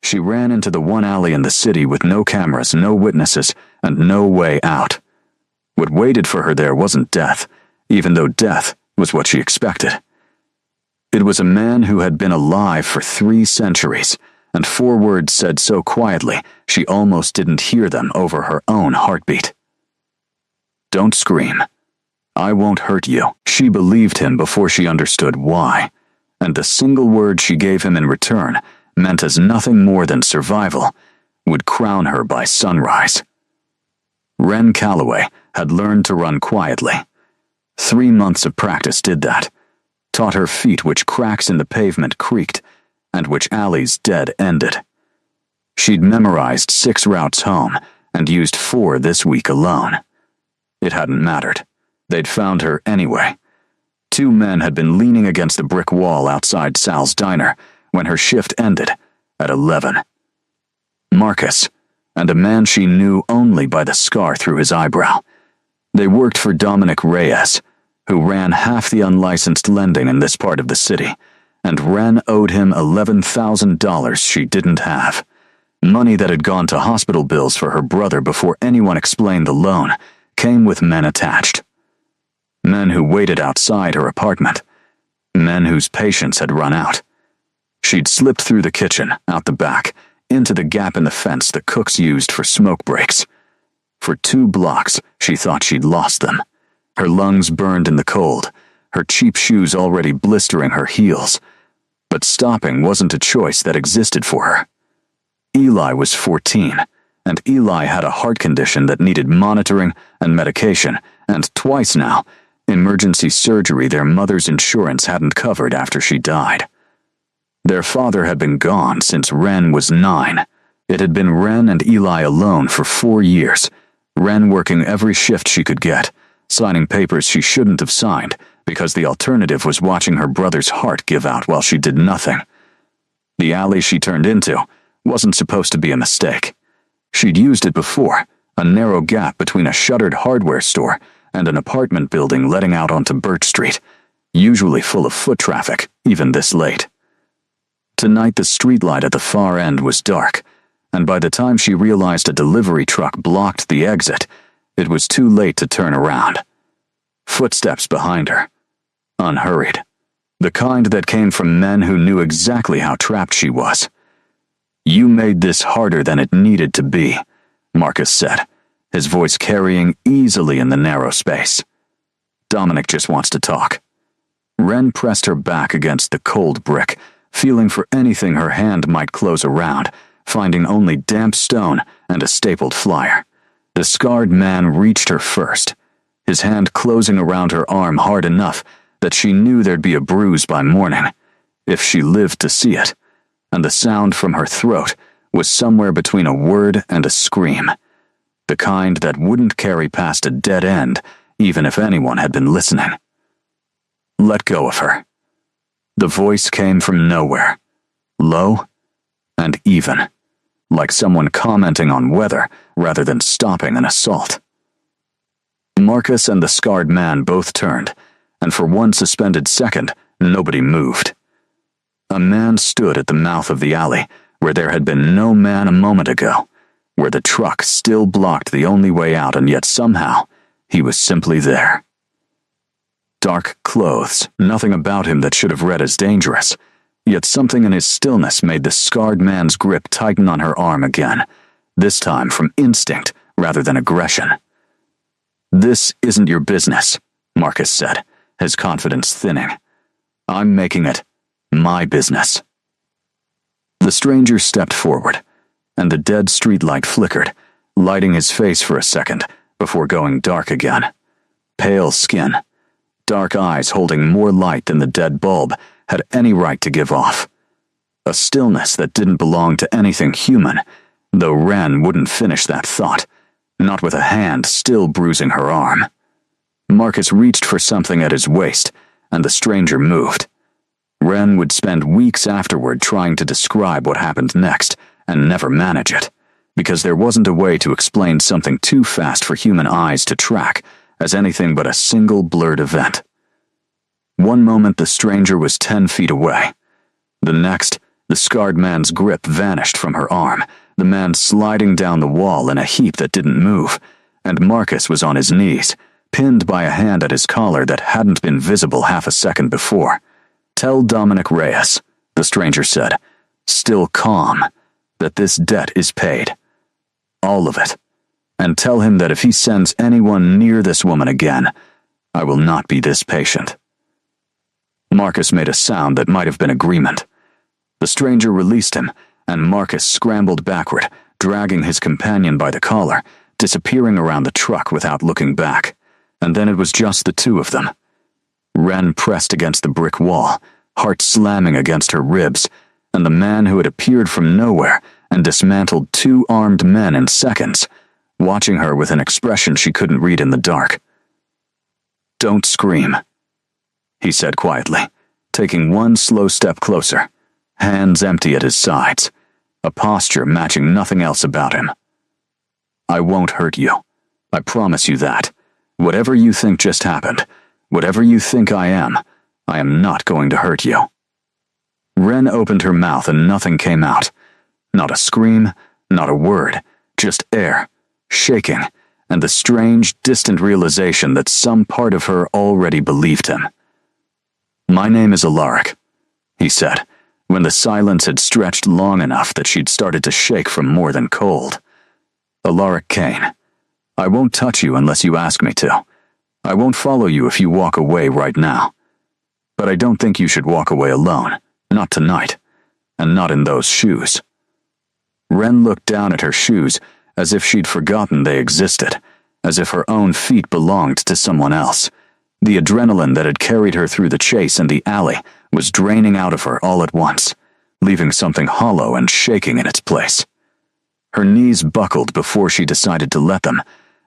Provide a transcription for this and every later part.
She ran into the one alley in the city with no cameras, no witnesses, and no way out. What waited for her there wasn't death, even though death was what she expected. It was a man who had been alive for 3 centuries, and 4 words said so quietly she almost didn't hear them over her own heartbeat. "Don't scream. I won't hurt you." She believed him before she understood why, and the single word she gave him in return meant as nothing more than survival would crown her by sunrise. Wren Calloway had learned to run quietly. 3 months of practice did that, taught her feet which cracks in the pavement creaked and which alleys dead ended. She'd memorized 6 routes home and used 4 this week alone. It hadn't mattered. They'd found her anyway. 2 men had been leaning against the brick wall outside Sal's diner when her shift ended at 11. Marcus, and a man she knew only by the scar through his eyebrow. They worked for Dominic Reyes, who ran half the unlicensed lending in this part of the city, and Wren owed him $11,000 she didn't have. Money that had gone to hospital bills for her brother before anyone explained the loan came with men attached. Men who waited outside her apartment. Men whose patience had run out. She'd slipped through the kitchen, out the back, into the gap in the fence the cooks used for smoke breaks. For 2 blocks, she thought she'd lost them. Her lungs burned in the cold, her cheap shoes already blistering her heels. But stopping wasn't a choice that existed for her. Eli was 14, and Eli had a heart condition that needed monitoring and medication, and twice now, emergency surgery their mother's insurance hadn't covered after she died. Their father had been gone since Wren was 9. It had been Wren and Eli alone for 4 years, Wren working every shift she could get, signing papers she shouldn't have signed because the alternative was watching her brother's heart give out while she did nothing. The alley she turned into wasn't supposed to be a mistake. She'd used it before, a narrow gap between a shuttered hardware store and an apartment building letting out onto Birch Street, usually full of foot traffic, even this late. Tonight the streetlight at the far end was dark, and by the time she realized a delivery truck blocked the exit, it was too late to turn around. Footsteps behind her, unhurried, the kind that came from men who knew exactly how trapped she was. "You made this harder than it needed to be," Marcus said, his voice carrying easily in the narrow space. "Dominic just wants to talk." Wren pressed her back against the cold brick, feeling for anything her hand might close around, finding only damp stone and a stapled flyer. The scarred man reached her first, his hand closing around her arm hard enough that she knew there'd be a bruise by morning, if she lived to see it, and the sound from her throat was somewhere between a word and a scream, the kind that wouldn't carry past a dead end even if anyone had been listening. Let go of her. The voice came from nowhere, low and even, like someone commenting on weather rather than stopping an assault. Marcus and the scarred man both turned, and for one suspended second, nobody moved. A man stood at the mouth of the alley, where there had been no man a moment ago, where the truck still blocked the only way out, and yet somehow he was simply there. Dark clothes, nothing about him that should have read as dangerous, yet something in his stillness made the scarred man's grip tighten on her arm again, this time from instinct rather than aggression. "This isn't your business," Marcus said, his confidence thinning. "I'm making it my business." The stranger stepped forward, and the dead streetlight flickered, lighting his face for a second before going dark again. Pale skin, dark eyes holding more light than the dead bulb had any right to give off. A stillness that didn't belong to anything human, though Wren wouldn't finish that thought, not with a hand still bruising her arm. Marcus reached for something at his waist, and the stranger moved. Wren would spend weeks afterward trying to describe what happened next, and never manage it, because there wasn't a way to explain something too fast for human eyes to track as anything but a single blurred event. One moment the stranger was 10 feet away. The next, The scarred man's grip vanished from her arm, the man sliding down the wall in a heap that didn't move, and Marcus was on his knees, pinned by a hand at his collar that hadn't been visible half a second before. "Tell Dominic Reyes," the stranger said, still calm, "that this debt is paid. All of it. And tell him that if he sends anyone near this woman again, I will not be this patient." Marcus made a sound that might have been agreement. The stranger released him, and Marcus scrambled backward, dragging his companion by the collar, disappearing around the truck without looking back. And then it was just the two of them. Wren pressed against the brick wall, heart slamming against her ribs, and the man who had appeared from nowhere and dismantled two armed men in seconds, watching her with an expression she couldn't read in the dark. "Don't scream," he said quietly, taking one slow step closer, hands empty at his sides, a posture matching nothing else about him. "I won't hurt you. I promise you that. Whatever you think just happened, whatever you think I am not going to hurt you." Wren opened her mouth and nothing came out. Not a scream, not a word, just air, shaking, and the strange, distant realization that some part of her already believed him. "My name is Alaric," he said, when the silence had stretched long enough that she'd started to shake from more than cold. "Alaric Kane. I won't touch you unless you ask me to. I won't follow you if you walk away right now. But I don't think you should walk away alone, not tonight, and not in those shoes." Wren looked down at her shoes as if she'd forgotten they existed, as if her own feet belonged to someone else. The adrenaline that had carried her through the chase and the alley was draining out of her all at once, leaving something hollow and shaking in its place. Her knees buckled before she decided to let them,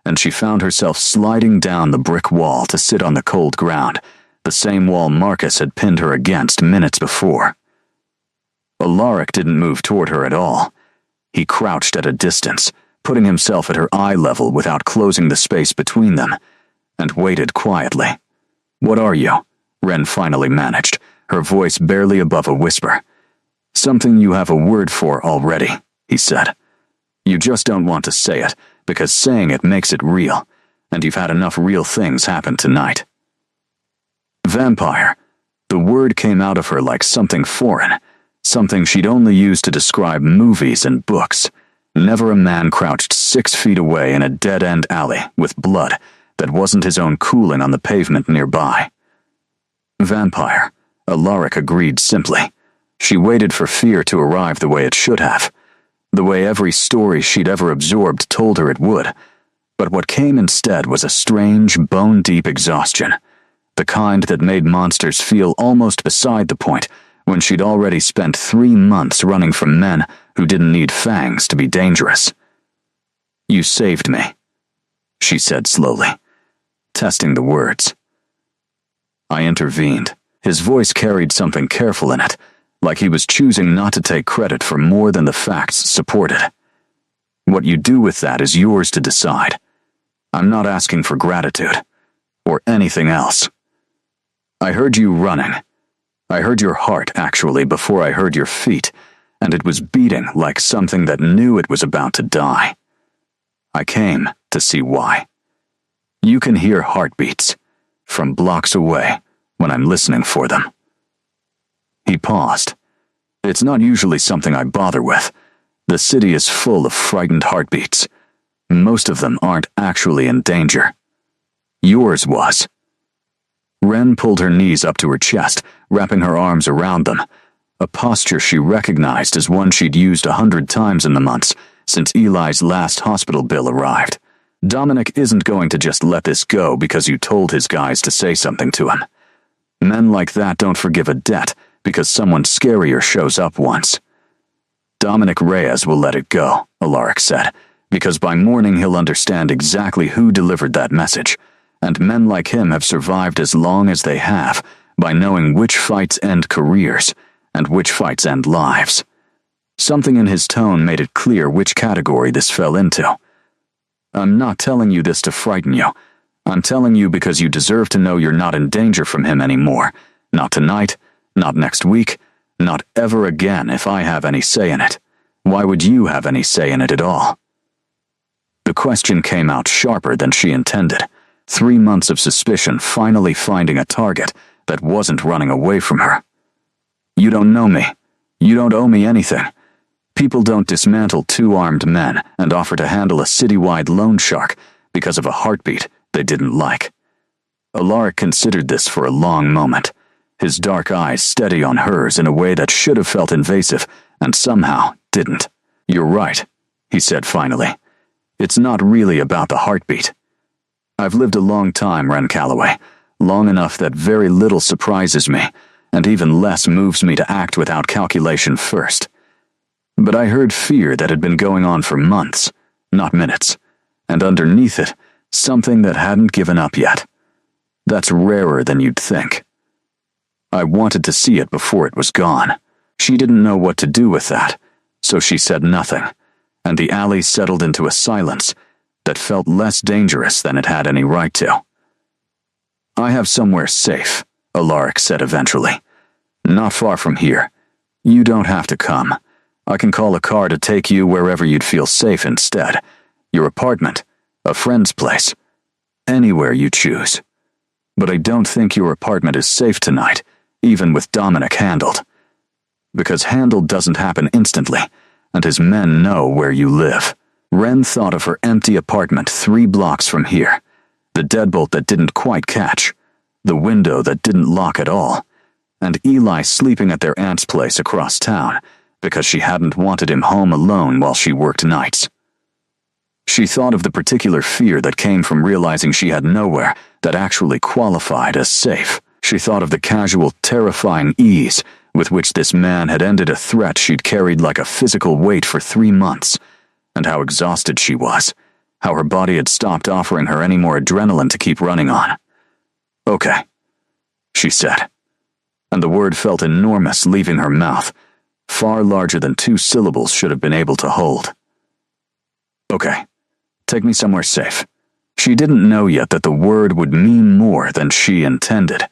and she found herself sliding down the brick wall to sit on the cold ground, the same wall Marcus had pinned her against minutes before. Alaric didn't move toward her at all. He crouched at a distance, putting himself at her eye level without closing the space between them, and waited quietly. "What are you?" Wren finally managed, her voice barely above a whisper. "Something you have a word for already," he said. "You just don't want to say it, because saying it makes it real, and you've had enough real things happen tonight." "Vampire." The word came out of her like something foreign, something she'd only used to describe movies and books. Never a man crouched 6 feet away in a dead-end alley with blood that wasn't his own cooling on the pavement nearby. "Vampire," Alaric agreed simply. She waited for fear to arrive the way it should have, the way every story she'd ever absorbed told her it would. But what came instead was a strange, bone-deep exhaustion, the kind that made monsters feel almost beside the point when she'd already spent 3 months running from men who didn't need fangs to be dangerous. "You saved me," she said slowly, testing the words. I intervened. His voice carried something careful in it, like he was choosing not to take credit for more than the facts supported. "What you do with that is yours to decide. I'm not asking for gratitude, or anything else. I heard you running. I heard your heart, actually, before I heard your feet, and it was beating like something that knew it was about to die. I came to see why. You can hear heartbeats from blocks away when I'm listening for them." He paused. "It's not usually something I bother with. The city is full of frightened heartbeats. Most of them aren't actually in danger. Yours was." Wren pulled her knees up to her chest, wrapping her arms around them, a posture she recognized as one she'd used 100 times in the months since Eli's last hospital bill arrived. Dominic isn't going to just let this go because you told his guys to say something to him. Men like that don't forgive a debt because someone scarier shows up once. "Dominic Reyes will let it go," Alaric said, "because by morning he'll understand exactly who delivered that message, and men like him have survived as long as they have by knowing which fights end careers and which fights end lives." Something in his tone made it clear which category this fell into. "I'm not telling you this to frighten you. I'm telling you because you deserve to know you're not in danger from him anymore. Not tonight, not next week, Not ever again if I have any say in it. Why would you have any say in it at all? The question came out sharper than she intended. 3 months of suspicion finally finding a target that wasn't running away from her. You don't know me. You don't owe me anything. People don't dismantle 2 armed men and offer to handle a citywide loan shark because of a heartbeat they didn't like. Alaric considered this for a long moment, his dark eyes steady on hers in a way that should have felt invasive and somehow didn't. You're right, he said finally. It's not really about the heartbeat. I've lived a long time, Ren Calloway, long enough that very little surprises me, and even less moves me to act without calculation first. But I heard fear that had been going on for months, not minutes, and underneath it, something that hadn't given up yet. That's rarer than you'd think. I wanted to see it before it was gone. She didn't know what to do with that, so she said nothing, and the alley settled into a silence that felt less dangerous than it had any right to. I have somewhere safe, Alaric said eventually. Not far from here. You don't have to come. I can call a car to take you wherever you'd feel safe instead. Your apartment, a friend's place, anywhere you choose. But I don't think your apartment is safe tonight, even with Dominic handled. Because handled doesn't happen instantly, and his men know where you live. Ren thought of her empty apartment 3 blocks from here, the deadbolt that didn't quite catch, the window that didn't lock at all, and Eli sleeping at their aunt's place across town because she hadn't wanted him home alone while she worked nights. She thought of the particular fear that came from realizing she had nowhere that actually qualified as safe. She thought of the casual, terrifying ease with which this man had ended a threat she'd carried like a physical weight for 3 months, and how exhausted she was, how her body had stopped offering her any more adrenaline to keep running on. Okay, she said, and the word felt enormous leaving her mouth, far larger than 2 syllables should have been able to hold. Okay, take me somewhere safe. She didn't know yet that the word would mean more than she intended,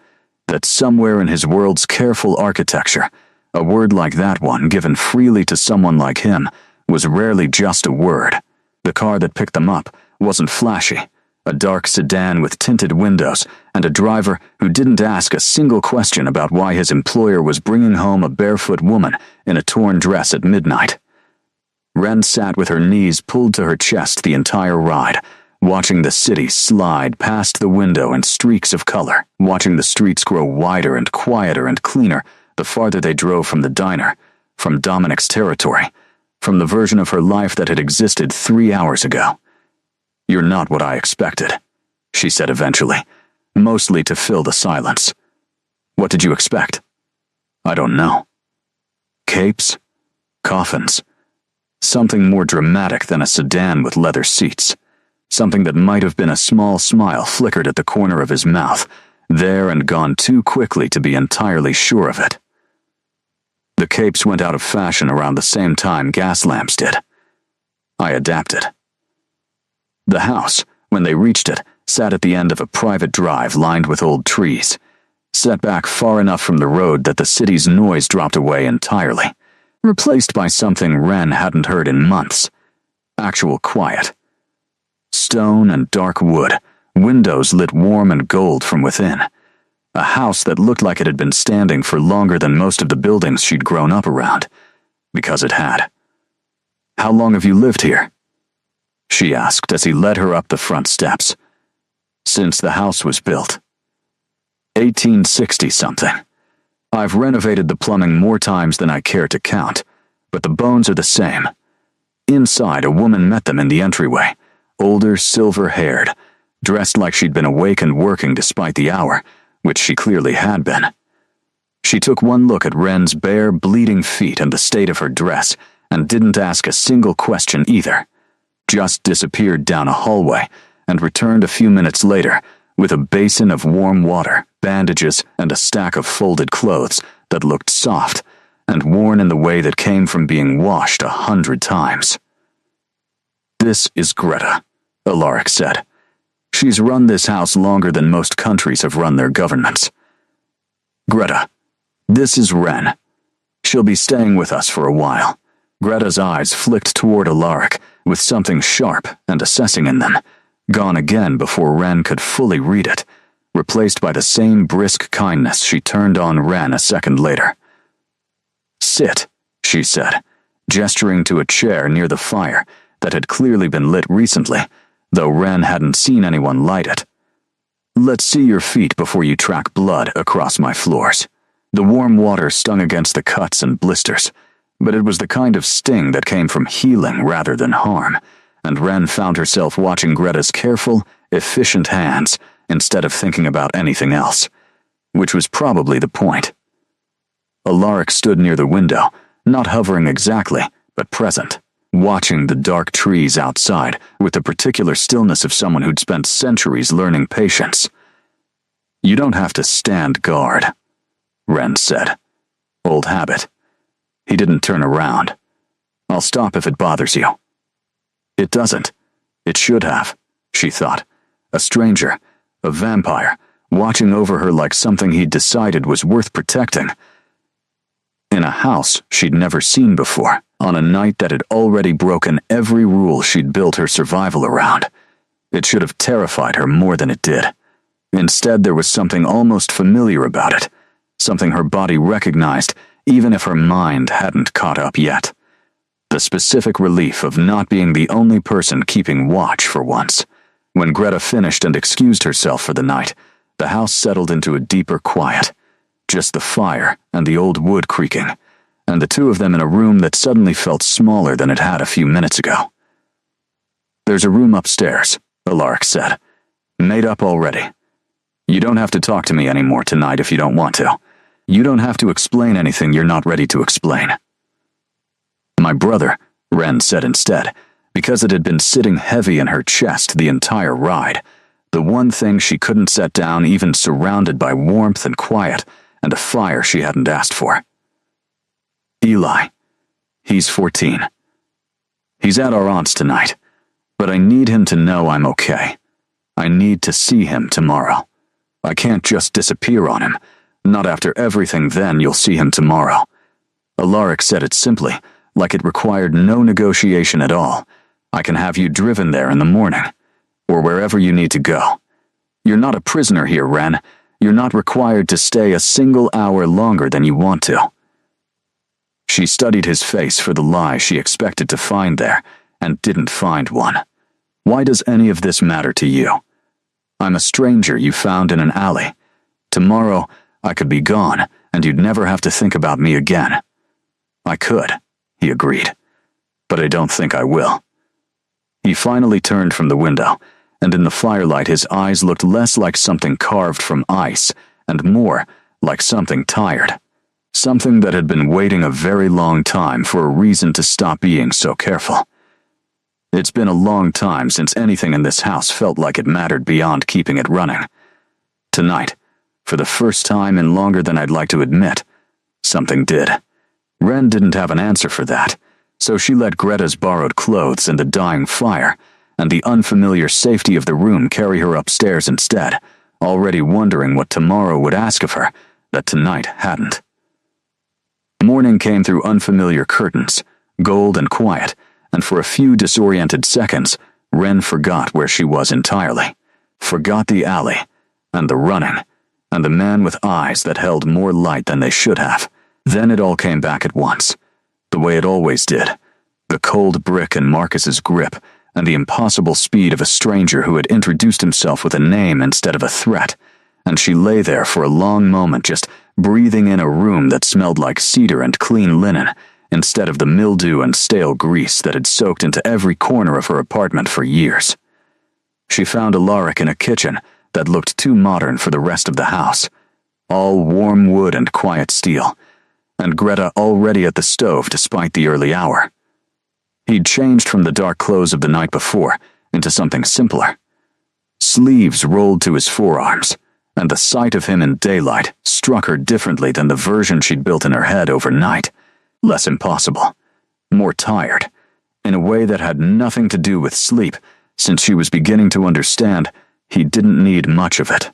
that somewhere in his world's careful architecture, a word like that one given freely to someone like him was rarely just a word. The car that picked them up wasn't flashy, a dark sedan with tinted windows and a driver who didn't ask a single question about why his employer was bringing home a barefoot woman in a torn dress at midnight. Ren sat with her knees pulled to her chest the entire ride, watching the city slide past the window in streaks of color, watching the streets grow wider and quieter and cleaner the farther they drove from the diner, from Dominic's territory, from the version of her life that had existed 3 hours ago. You're not what I expected, she said eventually, mostly to fill the silence. What did you expect? I don't know. Capes? Coffins? Something more dramatic than a sedan with leather seats. Something that might have been a small smile flickered at the corner of his mouth, there and gone too quickly to be entirely sure of it. The capes went out of fashion around the same time gas lamps did. I adapted. The house, when they reached it, sat at the end of a private drive lined with old trees, set back far enough from the road that the city's noise dropped away entirely, replaced by something Ren hadn't heard in months. Actual quiet. Stone and dark wood, windows lit warm and gold from within. A house that looked like it had been standing for longer than most of the buildings she'd grown up around, because it had. How long have you lived here? She asked as he led her up the front steps. Since the house was built. 1860-something. I've renovated the plumbing more times than I care to count, but the bones are the same. Inside, a woman met them in the entryway, older, silver-haired, dressed like she'd been awake and working despite the hour, which she clearly had been. She took one look at Ren's bare, bleeding feet and the state of her dress, and didn't ask a single question either. Just disappeared down a hallway, and returned a few minutes later with a basin of warm water, bandages, and a stack of folded clothes that looked soft and worn in the way that came from being washed 100 times. This is Greta, Alaric said. She's run this house longer than most countries have run their governments. Greta, this is Ren. She'll be staying with us for a while. Greta's eyes flicked toward Alaric, with something sharp and assessing in them, gone again before Ren could fully read it, replaced by the same brisk kindness she turned on Ren a second later. "Sit," she said, gesturing to a chair near the fire that had clearly been lit recently, though Ren hadn't seen anyone light it. "Let's see your feet before you track blood across my floors." The warm water stung against the cuts and blisters, but it was the kind of sting that came from healing rather than harm, and Ren found herself watching Greta's careful, efficient hands instead of thinking about anything else, which was probably the point. Alaric stood near the window, not hovering exactly, but present, watching the dark trees outside with the particular stillness of someone who'd spent centuries learning patience. "You don't have to stand guard," Ren said. "Old habit." He didn't turn around. "I'll stop if it bothers you." It doesn't. It should have, she thought. A stranger, a vampire, watching over her like something he'd decided was worth protecting. In a house she'd never seen before, on a night that had already broken every rule she'd built her survival around. It should have terrified her more than it did. Instead, there was something almost familiar about it, something her body recognized even if her mind hadn't caught up yet. The specific relief of not being the only person keeping watch for once. When Greta finished and excused herself for the night, the house settled into a deeper quiet. Just the fire and the old wood creaking, and the two of them in a room that suddenly felt smaller than it had a few minutes ago. "There's a room upstairs," Alaric said. "Made up already. You don't have to talk to me anymore tonight if you don't want to. You don't have to explain anything you're not ready to explain." "My brother," Ren said instead, because it had been sitting heavy in her chest the entire ride, the one thing she couldn't set down even surrounded by warmth and quiet and a fire she hadn't asked for. "Eli. He's 14. He's at our aunt's tonight, but I need him to know I'm okay. I need to see him tomorrow. I can't just disappear on him. Not after everything, then you'll see him tomorrow." Alaric said it simply, like it required no negotiation at all. "I can have you driven there in the morning, or wherever you need to go. You're not a prisoner here, Ren. You're not required to stay a single hour longer than you want to." She studied his face for the lie she expected to find there, and didn't find one. "Why does any of this matter to you? I'm a stranger you found in an alley. Tomorrow, I could be gone, and you'd never have to think about me again." "I could," he agreed, "but I don't think I will." He finally turned from the window, and in the firelight his eyes looked less like something carved from ice, and more like something tired. Something that had been waiting a very long time for a reason to stop being so careful. It's been a long time since anything in this house felt like it mattered beyond keeping it running. Tonight, for the first time in longer than I'd like to admit, something did. Ren didn't have an answer for that, so she let Greta's borrowed clothes and the dying fire and the unfamiliar safety of the room carry her upstairs instead, already wondering what tomorrow would ask of her that tonight hadn't. Morning came through unfamiliar curtains, gold and quiet, and for a few disoriented seconds, Ren forgot where she was entirely. Forgot the alley, and the running, and the man with eyes that held more light than they should have. Then it all came back at once, the way it always did. The cold brick in Marcus's grip, and the impossible speed of a stranger who had introduced himself with a name instead of a threat, and she lay there for a long moment just breathing in a room that smelled like cedar and clean linen, instead of the mildew and stale grease that had soaked into every corner of her apartment for years. She found Alaric in a kitchen that looked too modern for the rest of the house, all warm wood and quiet steel, and Greta already at the stove despite the early hour. He'd changed from the dark clothes of the night before into something simpler. Sleeves rolled to his forearms, and the sight of him in daylight struck her differently than the version she'd built in her head overnight. Less impossible, more tired, in a way that had nothing to do with sleep, since she was beginning to understand he didn't need much of it.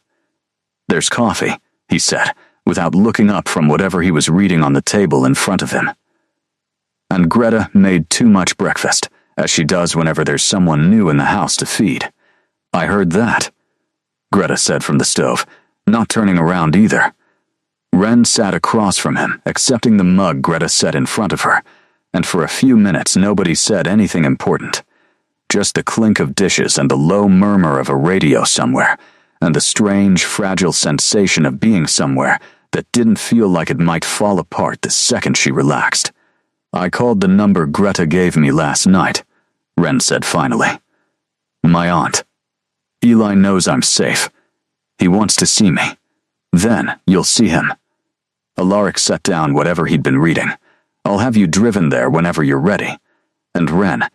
"There's coffee," he said, without looking up from whatever he was reading on the table in front of him. And Greta made too much breakfast, as she does whenever there's someone new in the house to feed. I heard that, Greta said from the stove, not turning around either. Ren sat across from him, accepting the mug Greta set in front of her, and for a few minutes nobody said anything important. Just the clink of dishes and the low murmur of a radio somewhere, and the strange, fragile sensation of being somewhere that didn't feel like it might fall apart the second she relaxed. I called the number Greta gave me last night, Ren said finally. My aunt. Eli knows I'm safe. He wants to see me. Then you'll see him. Alaric set down whatever he'd been reading. I'll have you driven there whenever you're ready. And Ren,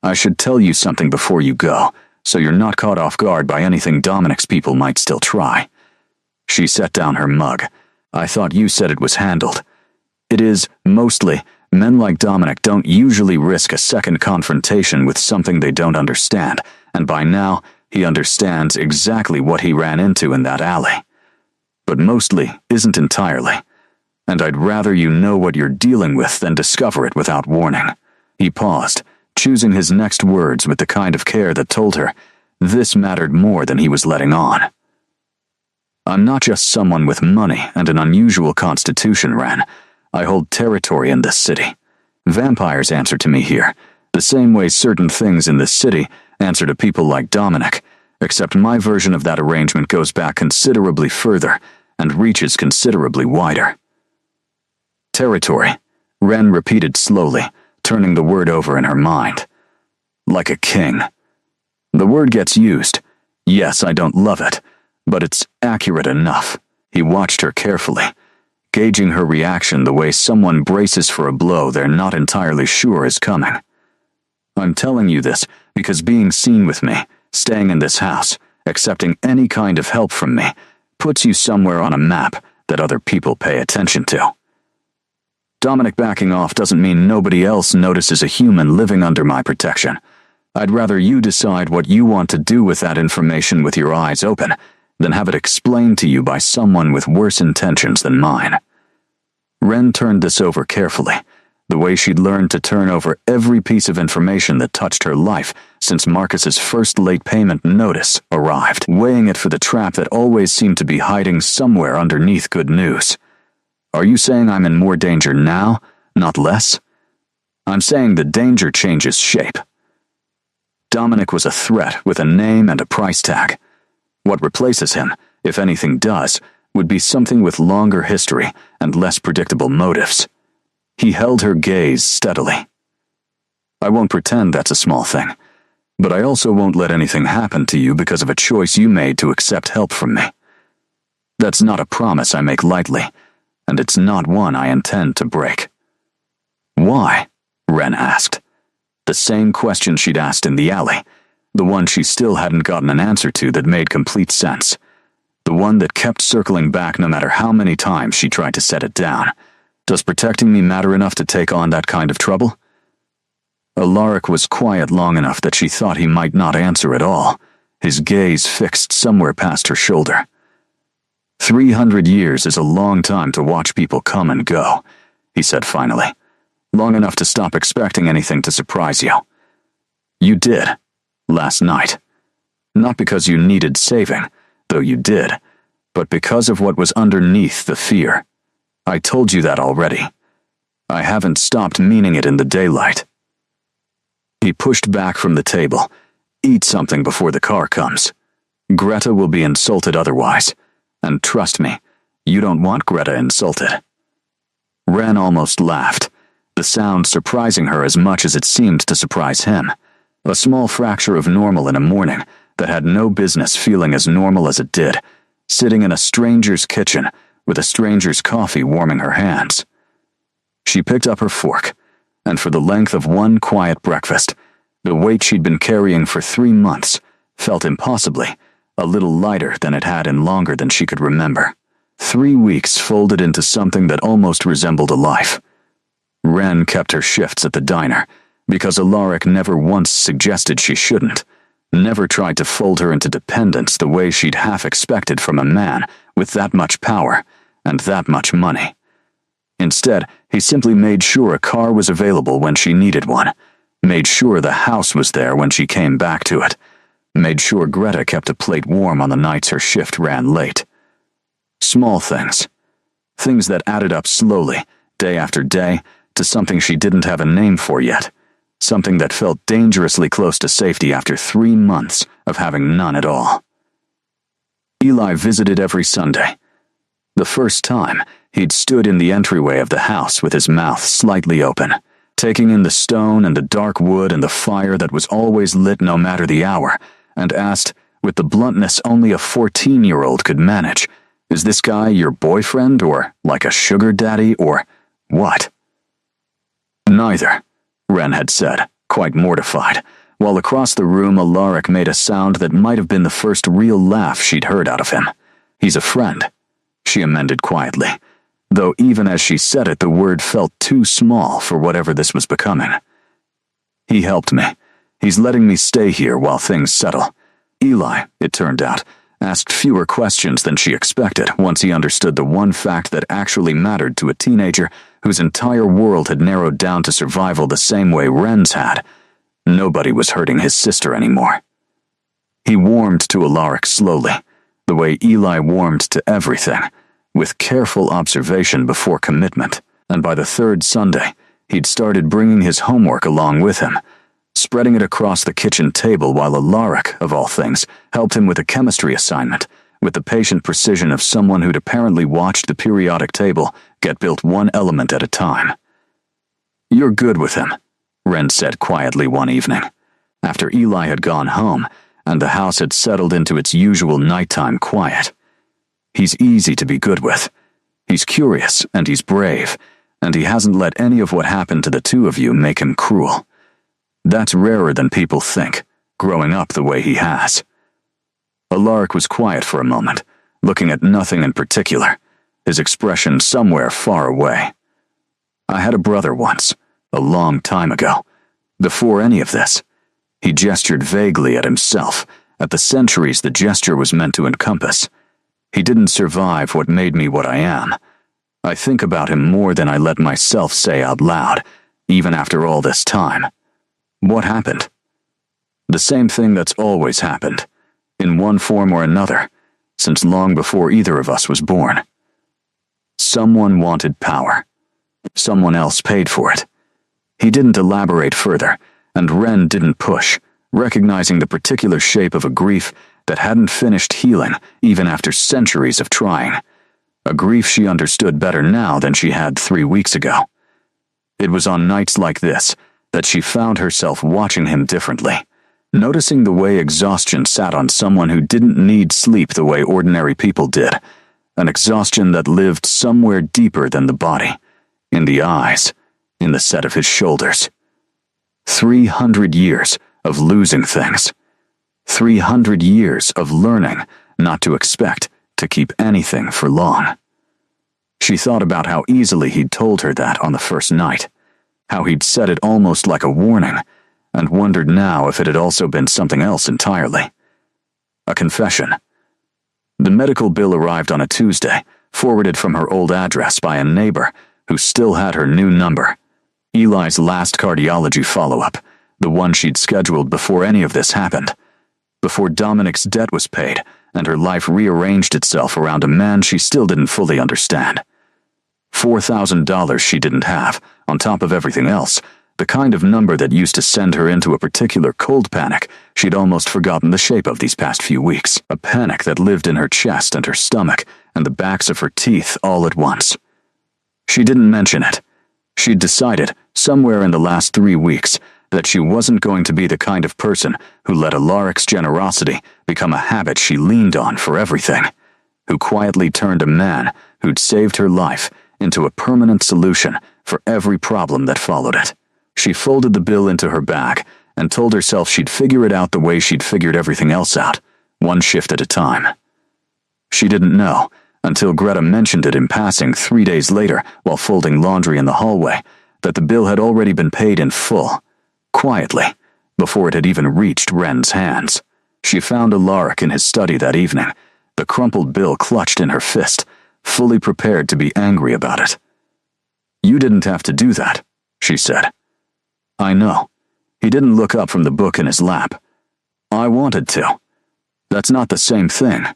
I should tell you something before you go, so you're not caught off guard by anything Dominic's people might still try. She set down her mug. I thought you said it was handled. It is, mostly. Men like Dominic don't usually risk a second confrontation with something they don't understand, and by now, he understands exactly what he ran into in that alley. But mostly isn't entirely. And I'd rather you know what you're dealing with than discover it without warning. He paused, choosing his next words with the kind of care that told her this mattered more than he was letting on. I'm not just someone with money and an unusual constitution, Ren. I hold territory in this city. Vampires answer to me here, the same way certain things in this city answer to people like Dominic, except my version of that arrangement goes back considerably further and reaches considerably wider. Territory, Ren repeated slowly, turning the word over in her mind. Like a king. The word gets used. Yes, I don't love it, but it's accurate enough. He watched her carefully, gauging her reaction the way someone braces for a blow they're not entirely sure is coming. I'm telling you this because being seen with me, staying in this house, accepting any kind of help from me, puts you somewhere on a map that other people pay attention to. Dominic backing off doesn't mean nobody else notices a human living under my protection. I'd rather you decide what you want to do with that information with your eyes open than have it explained to you by someone with worse intentions than mine. Ren turned this over carefully, the way she'd learned to turn over every piece of information that touched her life since Marcus's first late payment notice arrived, weighing it for the trap that always seemed to be hiding somewhere underneath good news. Are you saying I'm in more danger now, not less? I'm saying the danger changes shape. Dominic was a threat with a name and a price tag. What replaces him, if anything does, would be something with longer history and less predictable motives. He held her gaze steadily. I won't pretend that's a small thing, but I also won't let anything happen to you because of a choice you made to accept help from me. That's not a promise I make lightly, and it's not one I intend to break. Why? Ren asked. The same question she'd asked in the alley, the one she still hadn't gotten an answer to that made complete sense. The one that kept circling back no matter how many times she tried to set it down. Does protecting me matter enough to take on that kind of trouble? Alaric was quiet long enough that she thought he might not answer at all, his gaze fixed somewhere past her shoulder. 300 years is a long time to watch people come and go, he said finally. Long enough to stop expecting anything to surprise you. You did, last night. Not because you needed saving, though you did, but because of what was underneath the fear. I told you that already. I haven't stopped meaning it in the daylight. He pushed back from the table. Eat something before the car comes. Greta will be insulted otherwise, and trust me, you don't want Greta insulted. Ren almost laughed, the sound surprising her as much as it seemed to surprise him. A small fracture of normal in a morning that had no business feeling as normal as it did, sitting in a stranger's kitchen with a stranger's coffee warming her hands. She picked up her fork, and for the length of one quiet breakfast, the weight she'd been carrying for 3 months felt impossibly a little lighter than it had in longer than she could remember. 3 weeks folded into something that almost resembled a life. Ren kept her shifts at the diner, because Alaric never once suggested she shouldn't, never tried to fold her into dependence the way she'd half expected from a man with that much power, and that much money. Instead, he simply made sure a car was available when she needed one, made sure the house was there when she came back to it, made sure Greta kept a plate warm on the nights her shift ran late. Small things. Things that added up slowly, day after day, to something she didn't have a name for yet, something that felt dangerously close to safety after 3 months of having none at all. Eli visited every Sunday. The first time, he'd stood in the entryway of the house with his mouth slightly open, taking in the stone and the dark wood and the fire that was always lit no matter the hour, and asked, with the bluntness only a 14-year-old could manage, "Is this guy your boyfriend, or like a sugar daddy, or what?" "Neither," Wren had said, quite mortified, while across the room Alaric made a sound that might have been the first real laugh she'd heard out of him. "He's a friend," she amended quietly, though even as she said it the word felt too small for whatever this was becoming. "He helped me. He's letting me stay here while things settle." Eli, it turned out, asked fewer questions than she expected once he understood the one fact that actually mattered to a teenager whose entire world had narrowed down to survival the same way Wren's had. Nobody was hurting his sister anymore. He warmed to Alaric slowly, the way Eli warmed to everything, with careful observation before commitment, and by the third Sunday, he'd started bringing his homework along with him, spreading it across the kitchen table while Alaric, of all things, helped him with a chemistry assignment, with the patient precision of someone who'd apparently watched the periodic table get built one element at a time. "You're good with him," Wren said quietly one evening, after Eli had gone home and the house had settled into its usual nighttime quiet. "He's easy to be good with. He's curious and he's brave, and he hasn't let any of what happened to the two of you make him cruel. That's rarer than people think, growing up the way he has." Alaric was quiet for a moment, looking at nothing in particular, his expression somewhere far away. "I had a brother once, a long time ago, before any of this." He gestured vaguely at himself, at the centuries the gesture was meant to encompass. "He didn't survive what made me what I am. I think about him more than I let myself say out loud, even after all this time." "What happened?" "The same thing that's always happened, in one form or another, since long before either of us was born. Someone wanted power. Someone else paid for it." He didn't elaborate further, and Wren didn't push, recognizing the particular shape of a grief that hadn't finished healing even after centuries of trying, a grief she understood better now than she had 3 weeks ago. It was on nights like this that she found herself watching him differently, noticing the way exhaustion sat on someone who didn't need sleep the way ordinary people did, an exhaustion that lived somewhere deeper than the body, in the eyes, in the set of his shoulders. 300 years of losing things. 300 years of learning not to expect to keep anything for long. She thought about how easily he'd told her that on the first night, how he'd said it almost like a warning, and wondered now if it had also been something else entirely. A confession. The medical bill arrived on a Tuesday, forwarded from her old address by a neighbor who still had her new number. Eli's last cardiology follow-up, the one she'd scheduled before any of this happened, before Dominic's debt was paid and her life rearranged itself around a man she still didn't fully understand. $4,000 she didn't have, on top of everything else, the kind of number that used to send her into a particular cold panic she'd almost forgotten the shape of these past few weeks, a panic that lived in her chest and her stomach and the backs of her teeth all at once. She didn't mention it. She'd decided, somewhere in the last 3 weeks, that she wasn't going to be the kind of person who let Alaric's generosity become a habit she leaned on for everything, who quietly turned a man who'd saved her life into a permanent solution for every problem that followed it. She folded the bill into her bag and told herself she'd figure it out the way she'd figured everything else out, one shift at a time. She didn't know, until Greta mentioned it in passing 3 days later while folding laundry in the hallway, that the bill had already been paid in full, quietly, before it had even reached Wren's hands. She found Alaric in his study that evening, the crumpled bill clutched in her fist, fully prepared to be angry about it. "You didn't have to do that," she said. "I know." He didn't look up from the book in his lap. "I wanted to." "That's not the same thing."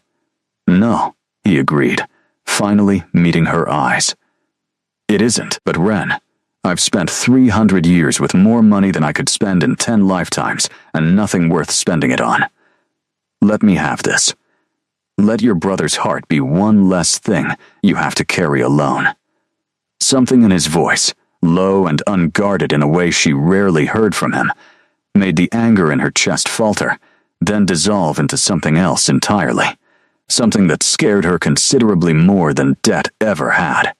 "No," he agreed, finally meeting her eyes. "It isn't, but Ren, I've spent 300 years with more money than I could spend in 10 lifetimes, and nothing worth spending it on. Let me have this. Let your brother's heart be one less thing you have to carry alone." Something in his voice, low and unguarded in a way she rarely heard from him, made the anger in her chest falter, then dissolve into something else entirely. Something that scared her considerably more than debt ever had.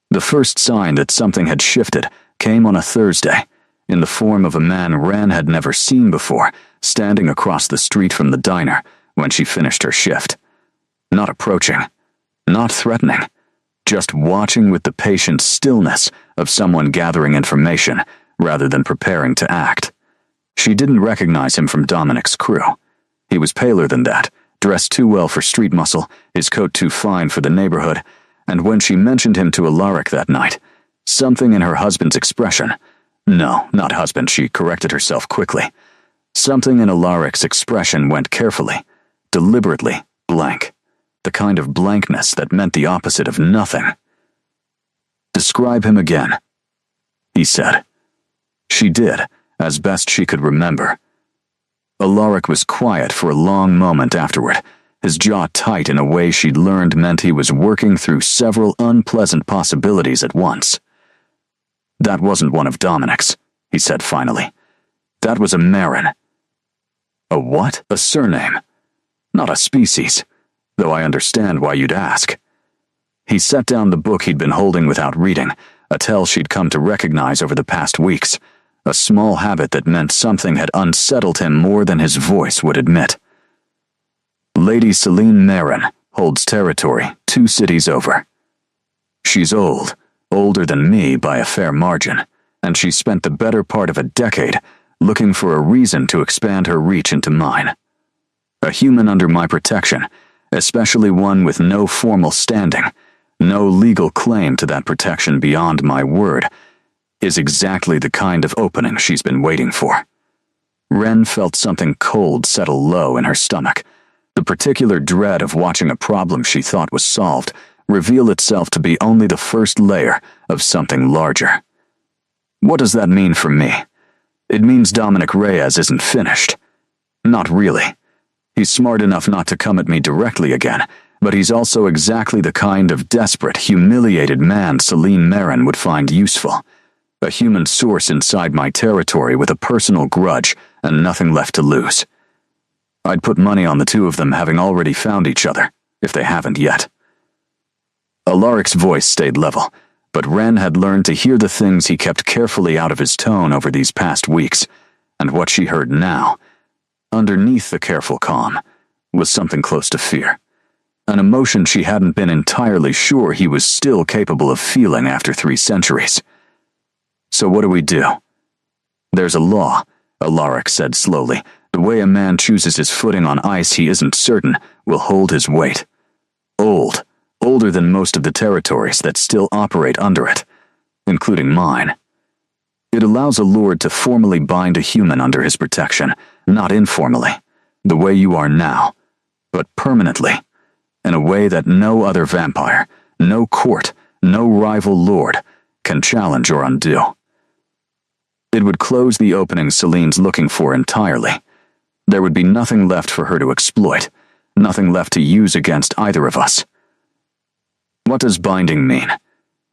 The first sign that something had shifted came on a Thursday, in the form of a man Ren had never seen before, standing across the street from the diner when she finished her shift. Not approaching, not threatening, just watching with the patient stillness of someone gathering information rather than preparing to act. She didn't recognize him from Dominic's crew. He was paler than that, dressed too well for street muscle, his coat too fine for the neighborhood, and when she mentioned him to Alaric that night, something in her husband's expression— no, not husband, she corrected herself quickly. Something in Alaric's expression went carefully, deliberately blank, the kind of blankness that meant the opposite of nothing. "Describe him again," he said. She did, as best she could remember. Alaric was quiet for a long moment afterward, his jaw tight in a way she'd learned meant he was working through several unpleasant possibilities at once. "That wasn't one of Dominic's," he said finally. "That was a Marin." "A what?" "A surname. Not a species, though I understand why you'd ask." He set down the book he'd been holding without reading, a tell she'd come to recognize over the past weeks, a small habit that meant something had unsettled him more than his voice would admit. "Lady Celine Marin holds territory 2 cities over. She's old, older than me by a fair margin, and she spent the better part of a decade looking for a reason to expand her reach into mine. A human under my protection, especially one with no formal standing, no legal claim to that protection beyond my word, is exactly the kind of opening she's been waiting for." Ren felt something cold settle low in her stomach. The particular dread of watching a problem she thought was solved reveal itself to be only the first layer of something larger. "What does that mean for me?" "It means Dominic Reyes isn't finished. Not really. He's smart enough not to come at me directly again, but he's also exactly the kind of desperate, humiliated man Celine Marin would find useful. A human source inside my territory with a personal grudge and nothing left to lose. I'd put money on the two of them having already found each other, if they haven't yet." Alaric's voice stayed level, but Ren had learned to hear the things he kept carefully out of his tone over these past weeks, and what she heard now, underneath the careful calm, was something close to fear. An emotion she hadn't been entirely sure he was still capable of feeling after 3 centuries. "So what do we do?" "There's a law," Alaric said slowly. "The way a man chooses his footing on ice he isn't certain will hold his weight. Older than most of the territories that still operate under it, including mine. It allows a lord to formally bind a human under his protection, not informally, the way you are now, but permanently, in a way that no other vampire, no court, no rival lord can challenge or undo. It would close the opening Celine's looking for entirely. There would be nothing left for her to exploit, nothing left to use against either of us." "What does binding mean?"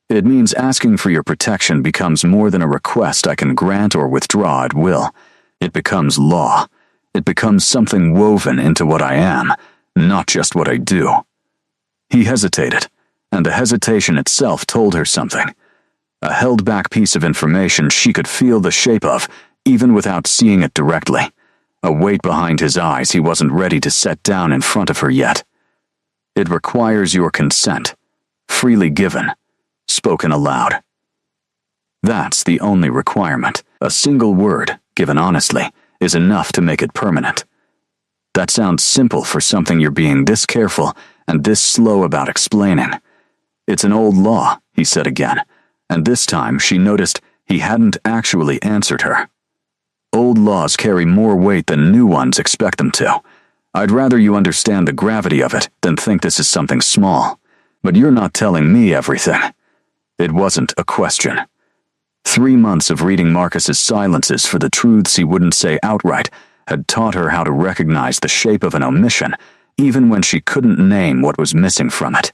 "It means asking for your protection becomes more than a request I can grant or withdraw at will. It becomes law. It becomes something woven into what I am, not just what I do." He hesitated, and the hesitation itself told her something. A held-back piece of information she could feel the shape of, even without seeing it directly. A weight behind his eyes he wasn't ready to set down in front of her yet. "It requires your consent, freely given, spoken aloud. That's the only requirement. A single word, given honestly, is enough to make it permanent. That sounds simple for something you're being this careful and this slow about explaining. "It's an old law," he said again, and this time she noticed he hadn't actually answered her. "Old laws carry more weight than new ones expect them to. I'd rather you understand the gravity of it than think this is something small. But you're not telling me everything." It wasn't a question. 3 months of reading Marcus's silences for the truths he wouldn't say outright had taught her how to recognize the shape of an omission, even when she couldn't name what was missing from it.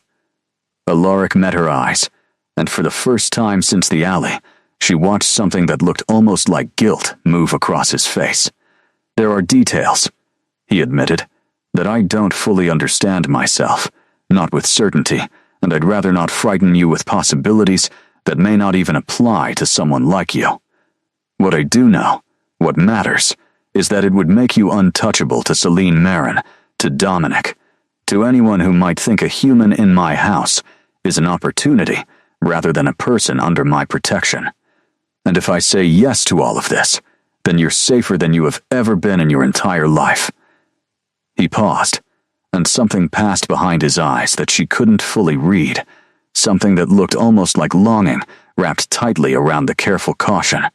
Alaric met her eyes, and for the first time since the alley, she watched something that looked almost like guilt move across his face. "There are details," he admitted, "that I don't fully understand myself, not with certainty, and I'd rather not frighten you with possibilities that may not even apply to someone like you. What I do know, what matters, is that it would make you untouchable to Celine Marin, to Dominic, to anyone who might think a human in my house is an opportunity rather than a person under my protection. And if I say yes to all of this, then you're safer than you have ever been in your entire life." He paused, and something passed behind his eyes that she couldn't fully read, something that looked almost like longing wrapped tightly around the careful caution.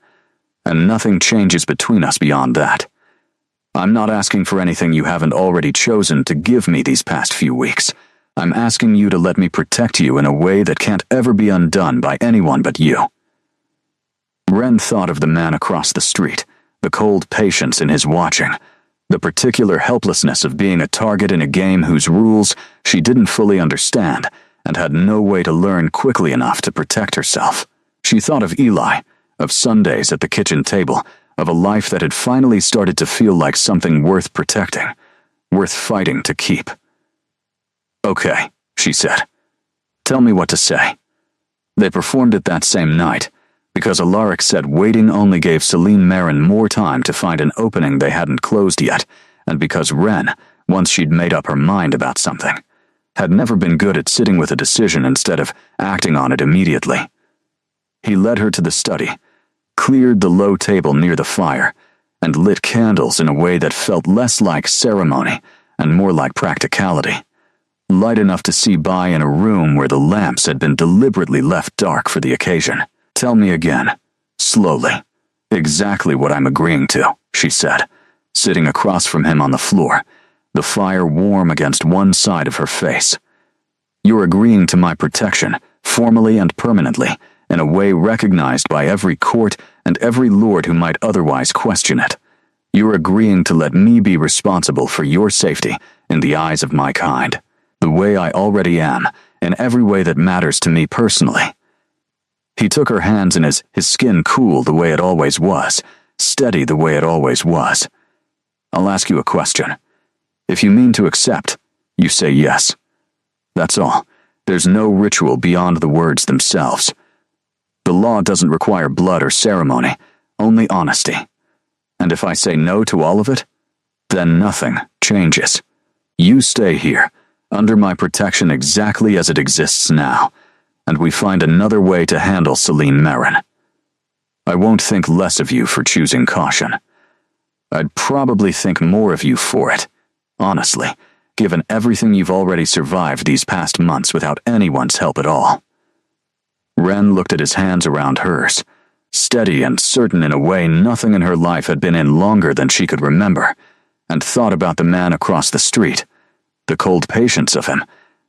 "And nothing changes between us beyond that. I'm not asking for anything you haven't already chosen to give me these past few weeks. I'm asking you to let me protect you in a way that can't ever be undone by anyone but you." Ren thought of the man across the street, the cold patience in his watching, the particular helplessness of being a target in a game whose rules she didn't fully understand and had no way to learn quickly enough to protect herself. She thought of Eli, of Sundays at the kitchen table, of a life that had finally started to feel like something worth protecting, worth fighting to keep. "Okay," she said. "Tell me what to say." They performed it that same night, because Alaric said waiting only gave Celine Marin more time to find an opening they hadn't closed yet, and because Ren, once she'd made up her mind about something, had never been good at sitting with a decision instead of acting on it immediately. He led her to the study, cleared the low table near the fire, and lit candles in a way that felt less like ceremony and more like practicality. Light enough to see by in a room where the lamps had been deliberately left dark for the occasion. "Tell me again, slowly, exactly what I'm agreeing to," she said, sitting across from him on the floor, the fire warm against one side of her face. "You're agreeing to my protection, formally and permanently, in a way recognized by every court and every lord who might otherwise question it. You're agreeing to let me be responsible for your safety in the eyes of my kind, the way I already am, in every way that matters to me personally." He took her hands in his skin cool the way it always was, steady the way it always was. "I'll ask you a question. If you mean to accept, you say yes. That's all. There's no ritual beyond the words themselves. The law doesn't require blood or ceremony, only honesty. And if I say no to all of it, then nothing changes. You stay here, under my protection exactly as it exists now, and we find another way to handle Celine Marin. I won't think less of you for choosing caution. I'd probably think more of you for it, honestly, given everything you've already survived these past months without anyone's help at all." Ren looked at his hands around hers, steady and certain in a way nothing in her life had been in longer than she could remember, and thought about the man across the street, the cold patience of him,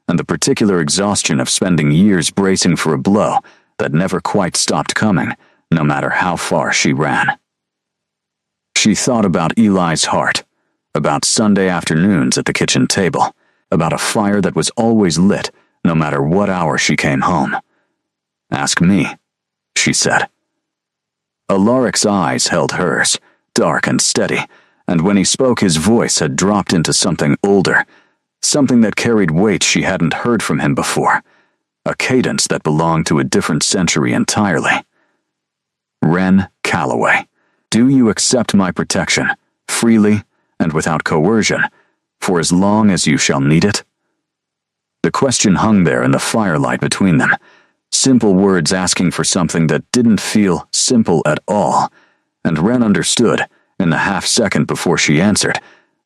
and the particular exhaustion of spending years bracing for a blow that never quite stopped coming, no matter how far she ran. She thought about Eli's heart, about Sunday afternoons at the kitchen table, about a fire that was always lit, no matter what hour she came home. "Ask me," she said. Alaric's eyes held hers, dark and steady, and when he spoke his voice had dropped into something older, something that carried weight she hadn't heard from him before, a cadence that belonged to a different century entirely. "Ren Calloway, do you accept my protection, freely and without coercion, for as long as you shall need it?" The question hung there in the firelight between them, simple words asking for something that didn't feel simple at all, and Ren understood, in the half-second before she answered,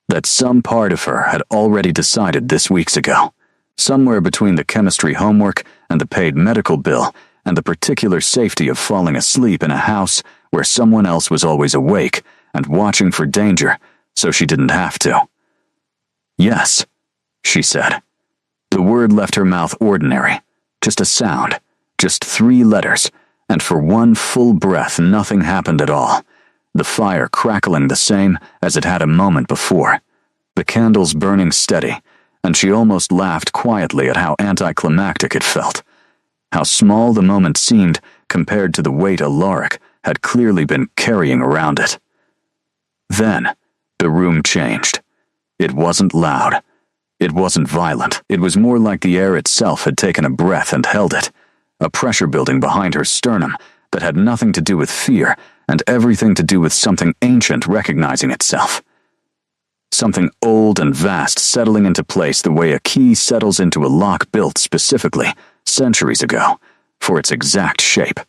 that some part of her had already decided this weeks ago. Somewhere between the chemistry homework and the paid medical bill and the particular safety of falling asleep in a house where someone else was always awake and watching for danger so she didn't have to. Yes, she said. The word left her mouth ordinary, just a sound, just 3 letters, and for one full breath nothing happened at all, the fire crackling the same as it had a moment before, the candles burning steady, and she almost laughed quietly at how anticlimactic it felt, how small the moment seemed compared to the weight Alaric had clearly been carrying around it. Then, the room changed. It wasn't loud. It wasn't violent. It was more like the air itself had taken a breath and held it, a pressure building behind her sternum that had nothing to do with fear and everything to do with something ancient recognizing itself. Something old and vast settling into place the way a key settles into a lock built specifically, centuries ago, for its exact shape.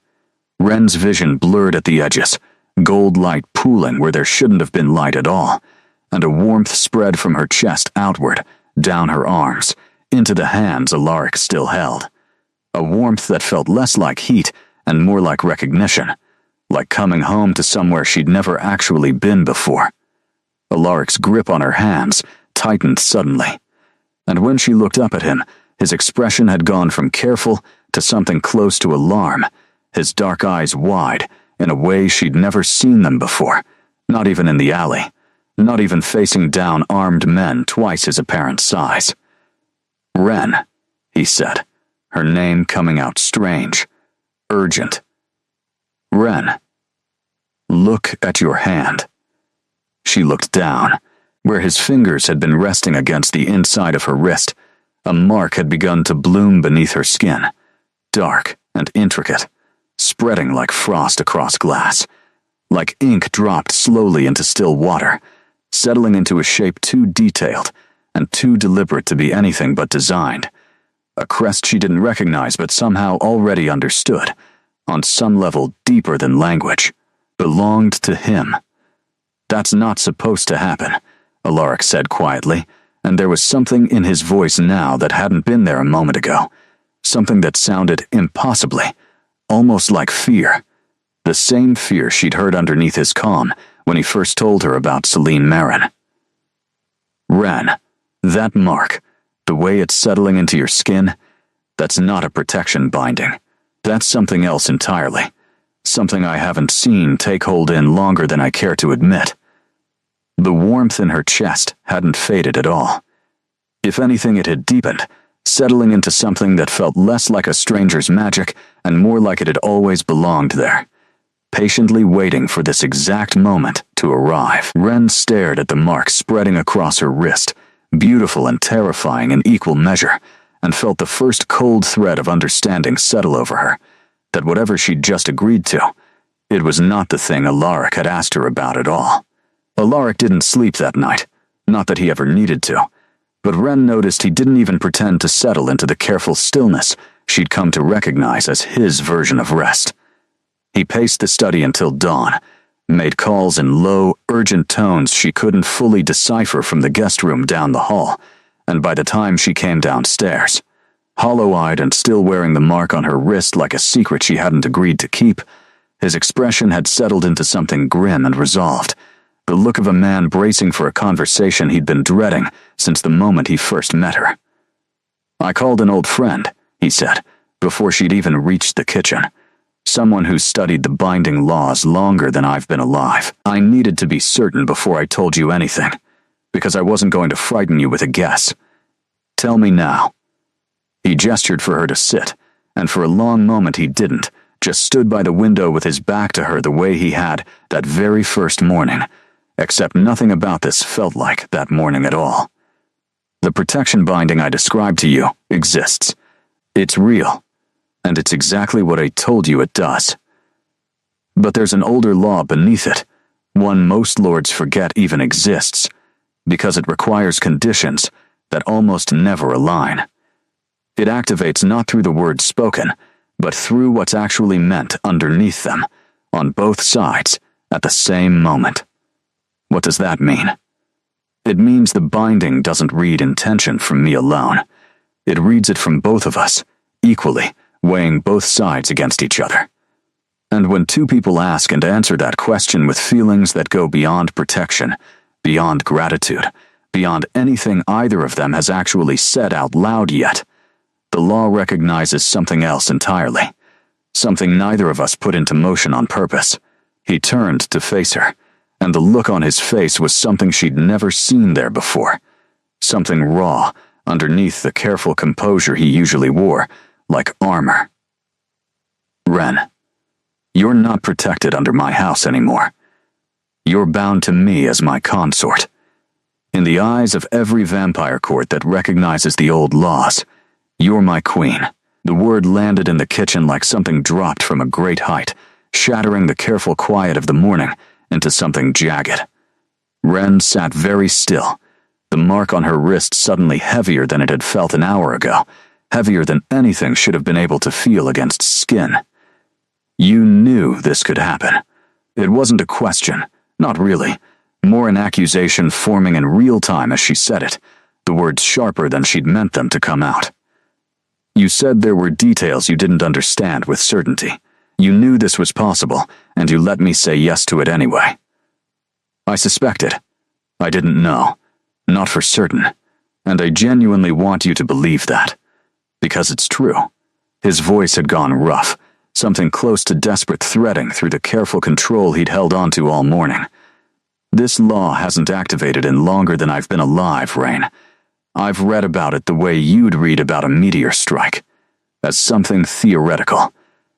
Wren's vision blurred at the edges, gold light pooling where there shouldn't have been light at all, and a warmth spread from her chest outward, down her arms, into the hands Alaric still held. A warmth that felt less like heat and more like recognition, like coming home to somewhere she'd never actually been before. Alaric's grip on her hands tightened suddenly, and when she looked up at him, his expression had gone from careful to something close to alarm, his dark eyes wide in a way she'd never seen them before, not even in the alley, not even facing down armed men twice his apparent size. "Wren," he said, her name coming out strange, urgent. "Wren, look at your hand." She looked down, where his fingers had been resting against the inside of her wrist. A mark had begun to bloom beneath her skin, dark and intricate, spreading like frost across glass, like ink dropped slowly into still water, settling into a shape too detailed and too deliberate to be anything but designed. A crest she didn't recognize but somehow already understood, on some level deeper than language, belonged to him. "That's not supposed to happen," Alaric said quietly, and there was something in his voice now that hadn't been there a moment ago, something that sounded impossibly, almost like fear, the same fear she'd heard underneath his calm when he first told her about Celine Marin. "Wren, that mark, the way it's settling into your skin, that's not a protection binding. That's something else entirely, something I haven't seen take hold in longer than I care to admit." The warmth in her chest hadn't faded at all. If anything, it had deepened, settling into something that felt less like a stranger's magic and more like it had always belonged there, patiently waiting for this exact moment to arrive. Wren stared at the mark spreading across her wrist, beautiful and terrifying in equal measure, and felt the first cold thread of understanding settle over her, that whatever she'd just agreed to, it was not the thing Alaric had asked her about at all. Alaric didn't sleep that night, not that he ever needed to, but Wren noticed he didn't even pretend to settle into the careful stillness she'd come to recognize as his version of rest. He paced the study until dawn, made calls in low, urgent tones she couldn't fully decipher from the guest room down the hall, and by the time she came downstairs, hollow-eyed and still wearing the mark on her wrist like a secret she hadn't agreed to keep, his expression had settled into something grim and resolved, the look of a man bracing for a conversation he'd been dreading since the moment he first met her. "I called an old friend," he said, before she'd even reached the kitchen. "Someone who's studied the binding laws longer than I've been alive. I needed to be certain before I told you anything, because I wasn't going to frighten you with a guess. Tell me now." He gestured for her to sit, and for a long moment he didn't, just stood by the window with his back to her the way he had that very first morning, except nothing about this felt like that morning at all. "The protection binding I described to you exists. It's real, and it's exactly what I told you it does. But there's an older law beneath it, one most lords forget even exists, because it requires conditions that almost never align. It activates not through the words spoken, but through what's actually meant underneath them, on both sides, at the same moment. What does that mean? It means the binding doesn't read intention from me alone. It reads it from both of us, equally, weighing both sides against each other. And when two people ask and answer that question with feelings that go beyond protection, beyond gratitude, beyond anything either of them has actually said out loud yet, the law recognizes something else entirely, something neither of us put into motion on purpose. He turned to face her, and the look on his face was something she'd never seen there before, something raw underneath the careful composure he usually wore, like armor. Ren, you're not protected under my house anymore. You're bound to me as my consort. In the eyes of every vampire court that recognizes the old laws, you're my queen. The word landed in the kitchen like something dropped from a great height, shattering the careful quiet of the morning into something jagged. Ren sat very still, the mark on her wrist suddenly heavier than it had felt an hour ago, heavier than anything should have been able to feel against skin. You knew this could happen. It wasn't a question, not really, more an accusation forming in real time as she said it, the words sharper than she'd meant them to come out. You said there were details you didn't understand with certainty. You knew this was possible, and you let me say yes to it anyway. I suspected. I didn't know. Not for certain. And I genuinely want you to believe that. Because it's true. His voice had gone rough, something close to desperate threading through the careful control he'd held onto all morning. This law hasn't activated in longer than I've been alive, Rain. I've read about it the way you'd read about a meteor strike, as something theoretical,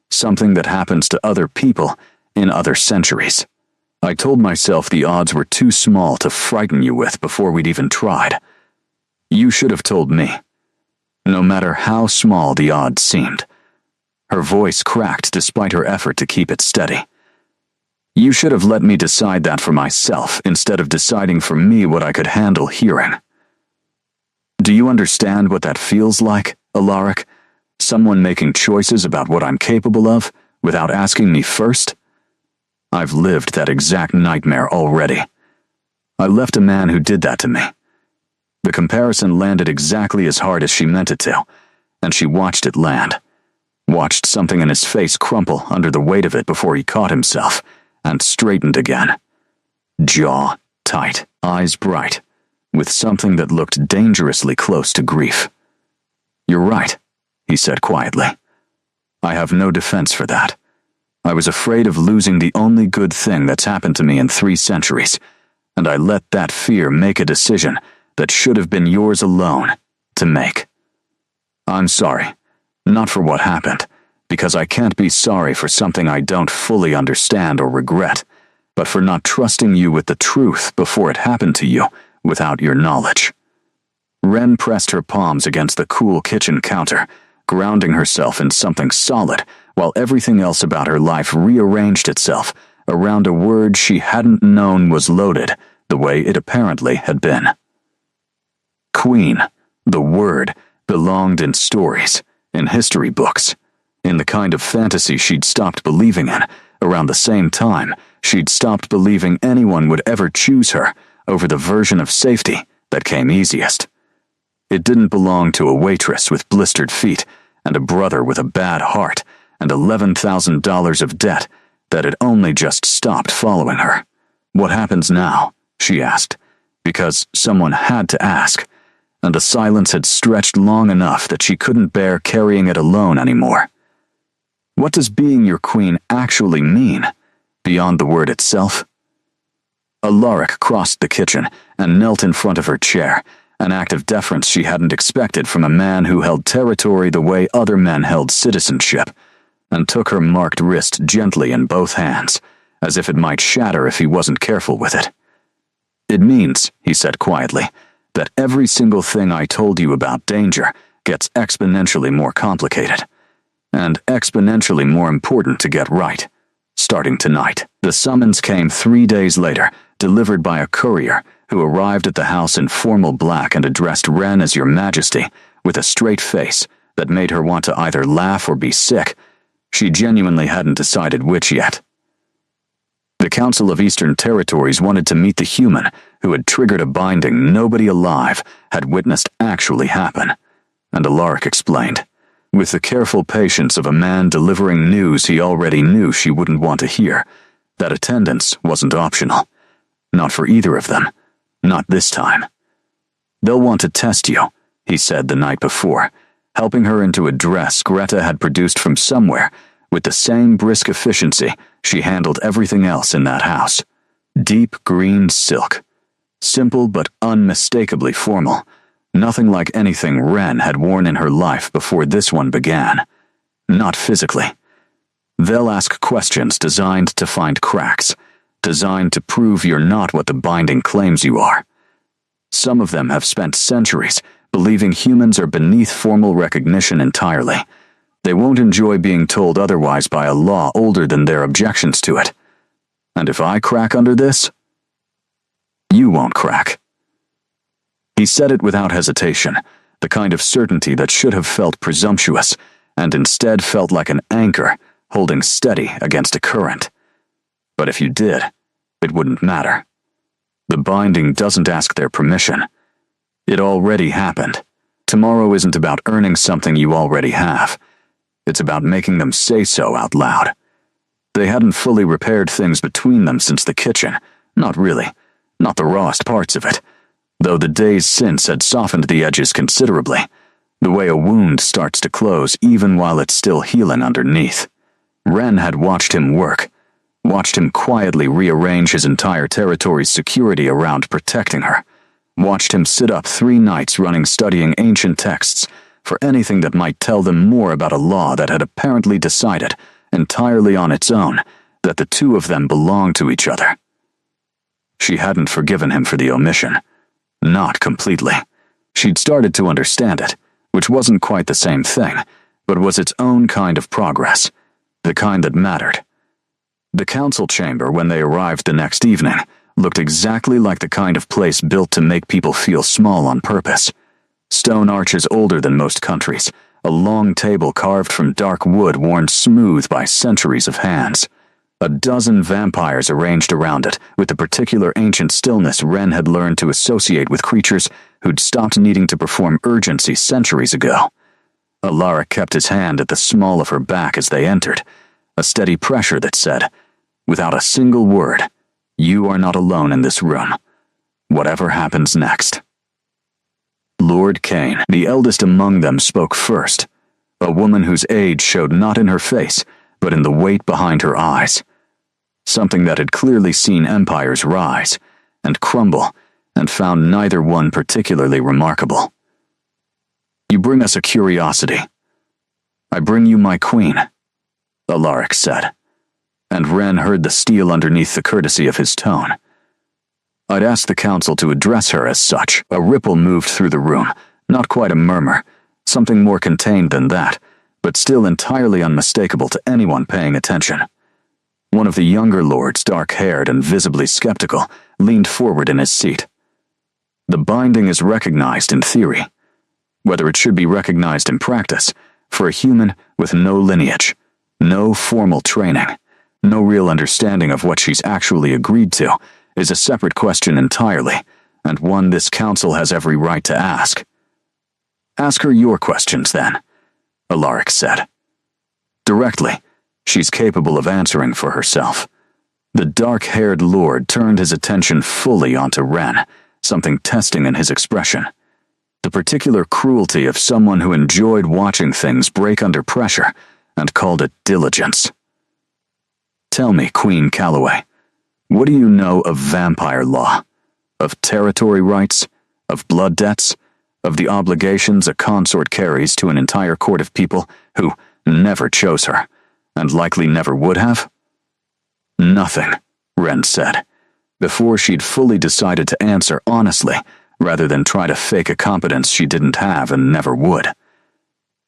something that happens to other people in other centuries. I told myself the odds were too small to frighten you with before we'd even tried. You should have told me. No matter how small the odds seemed. Her voice cracked despite her effort to keep it steady. You should have let me decide that for myself instead of deciding for me what I could handle hearing. Do you understand what that feels like, Alaric? Someone making choices about what I'm capable of without asking me first? I've lived that exact nightmare already. I left a man who did that to me. The comparison landed exactly as hard as she meant it to, and she watched it land. Watched something in his face crumple under the weight of it before he caught himself, and straightened again. Jaw tight, eyes bright, with something that looked dangerously close to grief. You're right, he said quietly. I have no defense for that. I was afraid of losing the only good thing that's happened to me in 3 centuries, and I let that fear make a decision that should have been yours alone to make. I'm sorry, not for what happened, because I can't be sorry for something I don't fully understand or regret, but for not trusting you with the truth before it happened to you without your knowledge. Ren pressed her palms against the cool kitchen counter, grounding herself in something solid, while everything else about her life rearranged itself around a word she hadn't known was loaded the way it apparently had been. Queen, the word, belonged in stories, in history books, in the kind of fantasy she'd stopped believing in. Around the same time, she'd stopped believing anyone would ever choose her over the version of safety that came easiest. It didn't belong to a waitress with blistered feet and a brother with a bad heart and $11,000 of debt that had only just stopped following her. What happens now? She asked, because someone had to ask, and the silence had stretched long enough that she couldn't bear carrying it alone anymore. What does being your queen actually mean, beyond the word itself? Alaric crossed the kitchen and knelt in front of her chair, an act of deference she hadn't expected from a man who held territory the way other men held citizenship, and took her marked wrist gently in both hands, as if it might shatter if he wasn't careful with it. It means, he said quietly, that every single thing I told you about danger gets exponentially more complicated, and exponentially more important to get right, starting tonight. The summons came 3 days later, delivered by a courier who arrived at the house in formal black and addressed Ren as Your Majesty, with a straight face that made her want to either laugh or be sick. She genuinely hadn't decided which yet. The Council of Eastern Territories wanted to meet the human who had triggered a binding nobody alive had witnessed actually happen. and Alaric explained, with the careful patience of a man delivering news he already knew she wouldn't want to hear, that attendance wasn't optional. Not for either of them. Not this time. They'll want to test you, he said the night before, helping her into a dress Greta had produced from somewhere with the same brisk efficiency she handled everything else in that house. Deep green silk. Simple but unmistakably formal. Nothing like anything Wren had worn in her life before this one began. Not physically. They'll ask questions designed to find cracks, designed to prove you're not what the binding claims you are. Some of them have spent centuries believing humans are beneath formal recognition entirely. They won't enjoy being told otherwise by a law older than their objections to it. And if I crack under this, you won't crack. He said it without hesitation, the kind of certainty that should have felt presumptuous, and instead felt like an anchor holding steady against a current. But if you did, it wouldn't matter. The binding doesn't ask their permission. It already happened. Tomorrow isn't about earning something you already have. It's about making them say so out loud. They hadn't fully repaired things between them since the kitchen. Not really. Not the rawest parts of it. Though the days since had softened the edges considerably. The way a wound starts to close even while it's still healing underneath. Wren had watched him work. Watched him quietly rearrange his entire territory's security around protecting her. Watched him sit up 3 nights running studying ancient texts for anything that might tell them more about a law that had apparently decided, entirely on its own, that the two of them belonged to each other. She hadn't forgiven him for the omission. Not completely. She'd started to understand it, which wasn't quite the same thing, but was its own kind of progress, the kind that mattered. The council chamber, when they arrived the next evening, looked exactly like the kind of place built to make people feel small on purpose. Stone arches older than most countries, a long table carved from dark wood worn smooth by centuries of hands. A dozen vampires arranged around it, with the particular ancient stillness Wren had learned to associate with creatures who'd stopped needing to perform urgency centuries ago. Alaric kept his hand at the small of her back as they entered, a steady pressure that said, without a single word, you are not alone in this room. Whatever happens next. Lord Kane, the eldest among them, spoke first, a woman whose age showed not in her face, but in the weight behind her eyes. Something that had clearly seen empires rise and crumble and found neither one particularly remarkable. You bring us a curiosity. I bring you my queen, Alaric said, and Wren heard the steel underneath the courtesy of his tone. I'd asked the council to address her as such. A ripple moved through the room, not quite a murmur, something more contained than that, but still entirely unmistakable to anyone paying attention. One of the younger lords, dark-haired and visibly skeptical, leaned forward in his seat. The binding is recognized in theory. Whether it should be recognized in practice, for a human with no lineage, no formal training, no real understanding of what she's actually agreed to, is a separate question entirely, and one this council has every right to ask. Ask her your questions, then, Alaric said. Directly, she's capable of answering for herself. The dark-haired lord turned his attention fully onto Wren, something testing in his expression. The particular cruelty of someone who enjoyed watching things break under pressure and called it diligence. Tell me, Queen Calloway, what do you know of vampire law? Of territory rights? Of blood debts? Of the obligations a consort carries to an entire court of people who never chose her, and likely never would have? Nothing, Wren said, before she'd fully decided to answer honestly, rather than try to fake a competence she didn't have and never would.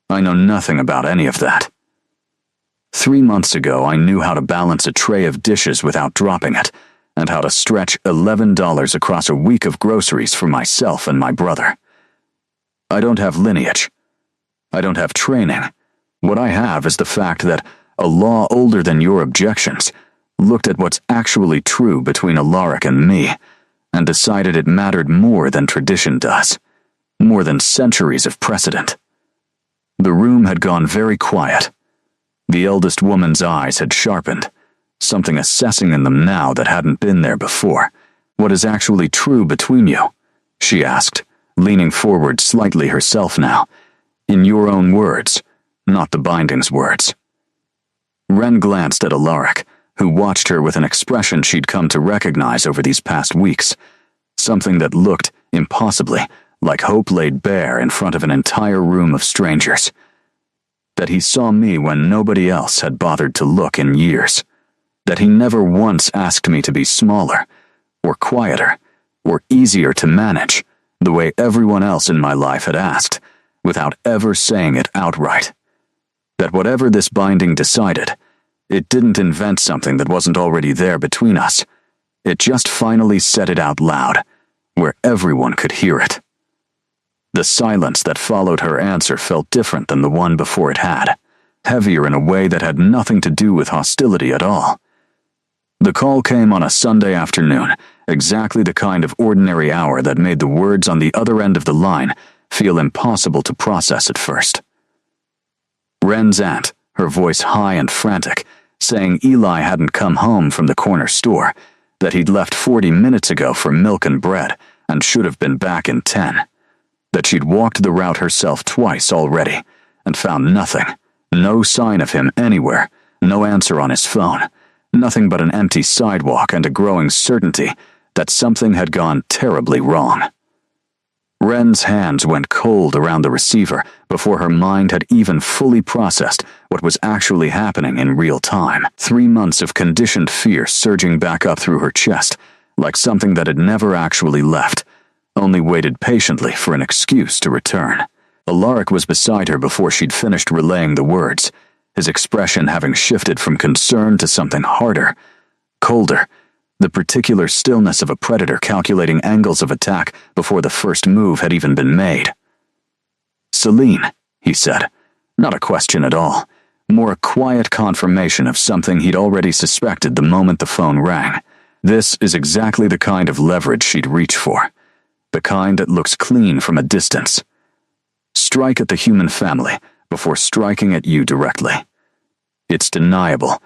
I know nothing about any of that. 3 months ago, I knew how to balance a tray of dishes without dropping it, and how to stretch $11 across a week of groceries for myself and my brother. I don't have lineage. I don't have training. What I have is the fact that a law older than your objections looked at what's actually true between Alaric and me, and decided it mattered more than tradition does, more than centuries of precedent. The room had gone very quiet. The eldest woman's eyes had sharpened, something assessing in them now that hadn't been there before. "What is actually true between you?" she asked, leaning forward slightly herself now. "In your own words, not the binding's words." Ren glanced at Alaric, who watched her with an expression she'd come to recognize over these past weeks, something that looked, impossibly, like hope laid bare in front of an entire room of strangers. That he saw me when nobody else had bothered to look in years. That he never once asked me to be smaller, or quieter, or easier to manage, the way everyone else in my life had asked, without ever saying it outright. That whatever this binding decided, it didn't invent something that wasn't already there between us. It just finally said it out loud, where everyone could hear it. The silence that followed her answer felt different than the one before it had, heavier in a way that had nothing to do with hostility at all. The call came on a Sunday afternoon, exactly the kind of ordinary hour that made the words on the other end of the line feel impossible to process at first. Ren's aunt, her voice high and frantic, saying Eli hadn't come home from the corner store, that he'd left 40 minutes ago for milk and bread and should have been back in 10. That she'd walked the route herself twice already and found nothing, no sign of him anywhere, no answer on his phone, nothing but an empty sidewalk and a growing certainty that something had gone terribly wrong. Ren's hands went cold around the receiver before her mind had even fully processed what was actually happening in real time. 3 months of conditioned fear surging back up through her chest, like something that had never actually left, only waited patiently for an excuse to return. Alaric was beside her before she'd finished relaying the words, his expression having shifted from concern to something harder, colder, the particular stillness of a predator calculating angles of attack before the first move had even been made. "Celine," he said, not a question at all, more a quiet confirmation of something he'd already suspected the moment the phone rang. This is exactly the kind of leverage she'd reach for. The kind that looks clean from a distance. Strike at the human family before striking at you directly. It's deniable.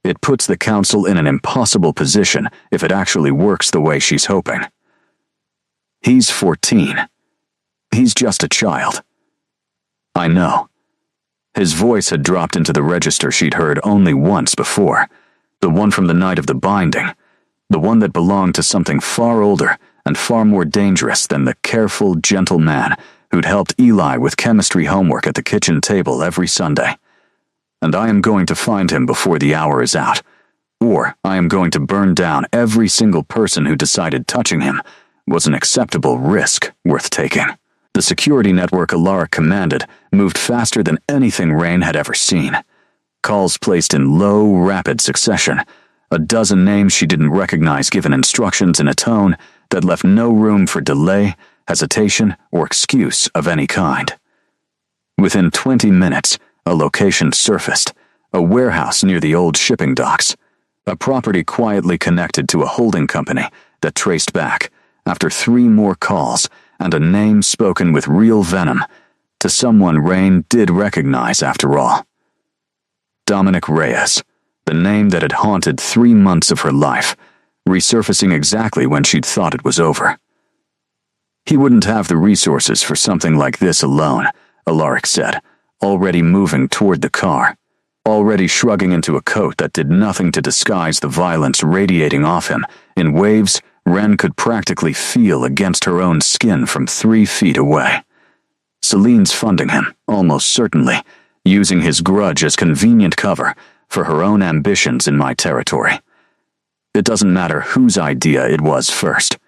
It puts the council in an impossible position if it actually works the way she's hoping. He's 14. He's just a child. I know. His voice had dropped into the register she'd heard only once before, the one from the night of the binding, the one that belonged to something far older and far more dangerous than the careful, gentle man who'd helped Eli with chemistry homework at the kitchen table every Sunday. And I am going to find him before the hour is out, or I am going to burn down every single person who decided touching him was an acceptable risk worth taking. The security network Alaric commanded moved faster than anything Rain had ever seen. Calls placed in low, rapid succession, a dozen names she didn't recognize given instructions in a tone that left no room for delay, hesitation, or excuse of any kind. Within 20 minutes, a location surfaced, a warehouse near the old shipping docks, a property quietly connected to a holding company that traced back, after 3 more calls and a name spoken with real venom, to someone Rain did recognize after all. Dominic Reyes, the name that had haunted 3 months of her life, resurfacing exactly when she'd thought it was over. He wouldn't have the resources for something like this alone, Alaric said, already moving toward the car, already shrugging into a coat that did nothing to disguise the violence radiating off him in waves Ren could practically feel against her own skin from 3 feet away. Celine's funding him, almost certainly, using his grudge as convenient cover for her own ambitions in my territory. It doesn't matter whose idea it was first.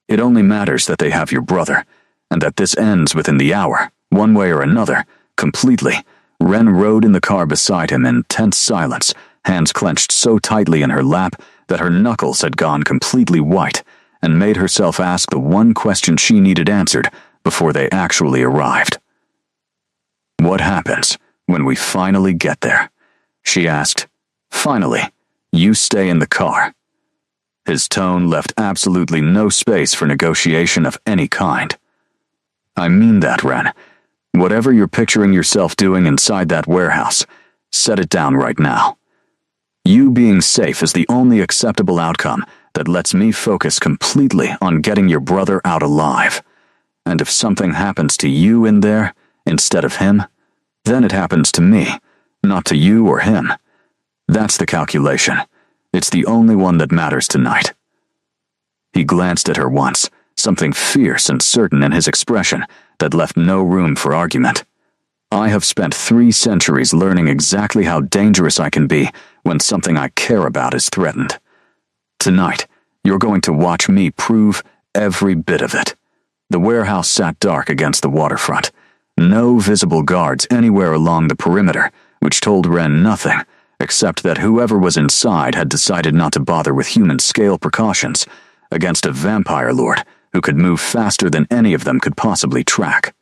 It only matters that they have your brother, and that this ends within the hour, one way or another, completely. Ren rode in the car beside him in tense silence, hands clenched so tightly in her lap that her knuckles had gone completely white, and made herself ask the one question she needed answered before they actually arrived. "What happens when we finally get there?" she asked. "Finally, you stay in the car." His tone left absolutely no space for negotiation of any kind. "I mean that, Ren. Whatever you're picturing yourself doing inside that warehouse, set it down right now. You being safe is the only acceptable outcome that lets me focus completely on getting your brother out alive. And if something happens to you in there instead of him, then it happens to me, not to you or him. That's the calculation. It's the only one that matters tonight. He glanced at her once, something fierce and certain in his expression that left no room for argument. I have spent 3 centuries learning exactly how dangerous I can be when something I care about is threatened. Tonight, you're going to watch me prove every bit of it. The warehouse sat dark against the waterfront. No visible guards anywhere along the perimeter, which told Ren nothing, except that whoever was inside had decided not to bother with human-scale precautions against a vampire lord who could move faster than any of them could possibly track.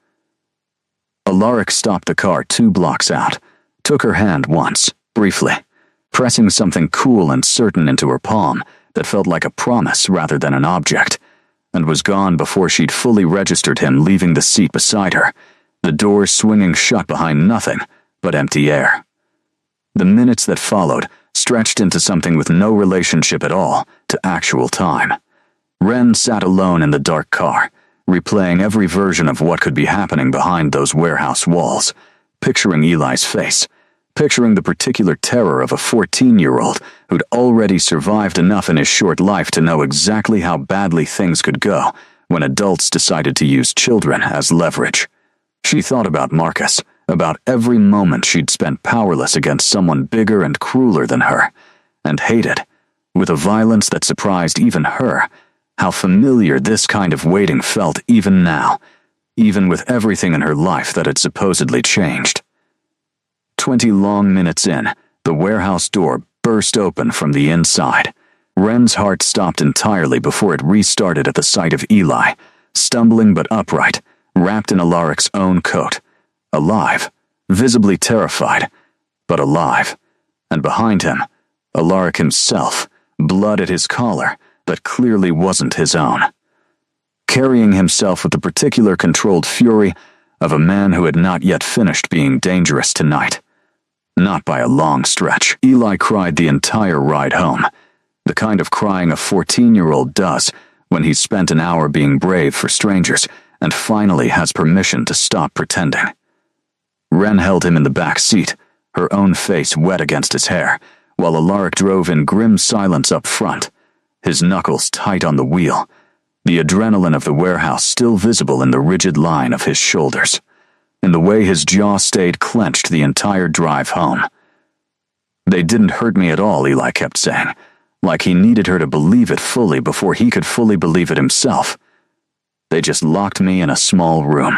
Alaric stopped the car 2 blocks out, took her hand once, briefly, pressing something cool and certain into her palm that felt like a promise rather than an object, and was gone before she'd fully registered him leaving the seat beside her, the doors swinging shut behind nothing but empty air. The minutes that followed stretched into something with no relationship at all to actual time. Ren sat alone in the dark car, replaying every version of what could be happening behind those warehouse walls, picturing Eli's face, picturing the particular terror of a 14-year-old who'd already survived enough in his short life to know exactly how badly things could go when adults decided to use children as leverage. She thought about Marcus, about every moment she'd spent powerless against someone bigger and crueler than her, and hated, with a violence that surprised even her, how familiar this kind of waiting felt even now, even with everything in her life that had supposedly changed. 20 long minutes in, the warehouse door burst open from the inside. Ren's heart stopped entirely before it restarted at the sight of Eli, stumbling but upright, wrapped in Alaric's own coat. Alive, visibly terrified, but alive. And behind him, Alaric himself, blood at his collar, that clearly wasn't his own. Carrying himself with the particular controlled fury of a man who had not yet finished being dangerous tonight. Not by a long stretch. Eli cried the entire ride home, the kind of crying a 14-year-old does when he's spent an hour being brave for strangers and finally has permission to stop pretending. Ren held him in the back seat, her own face wet against his hair, while Alaric drove in grim silence up front, his knuckles tight on the wheel, the adrenaline of the warehouse still visible in the rigid line of his shoulders, in the way his jaw stayed clenched the entire drive home. They didn't hurt me at all, Eli kept saying, like he needed her to believe it fully before he could fully believe it himself. They just locked me in a small room.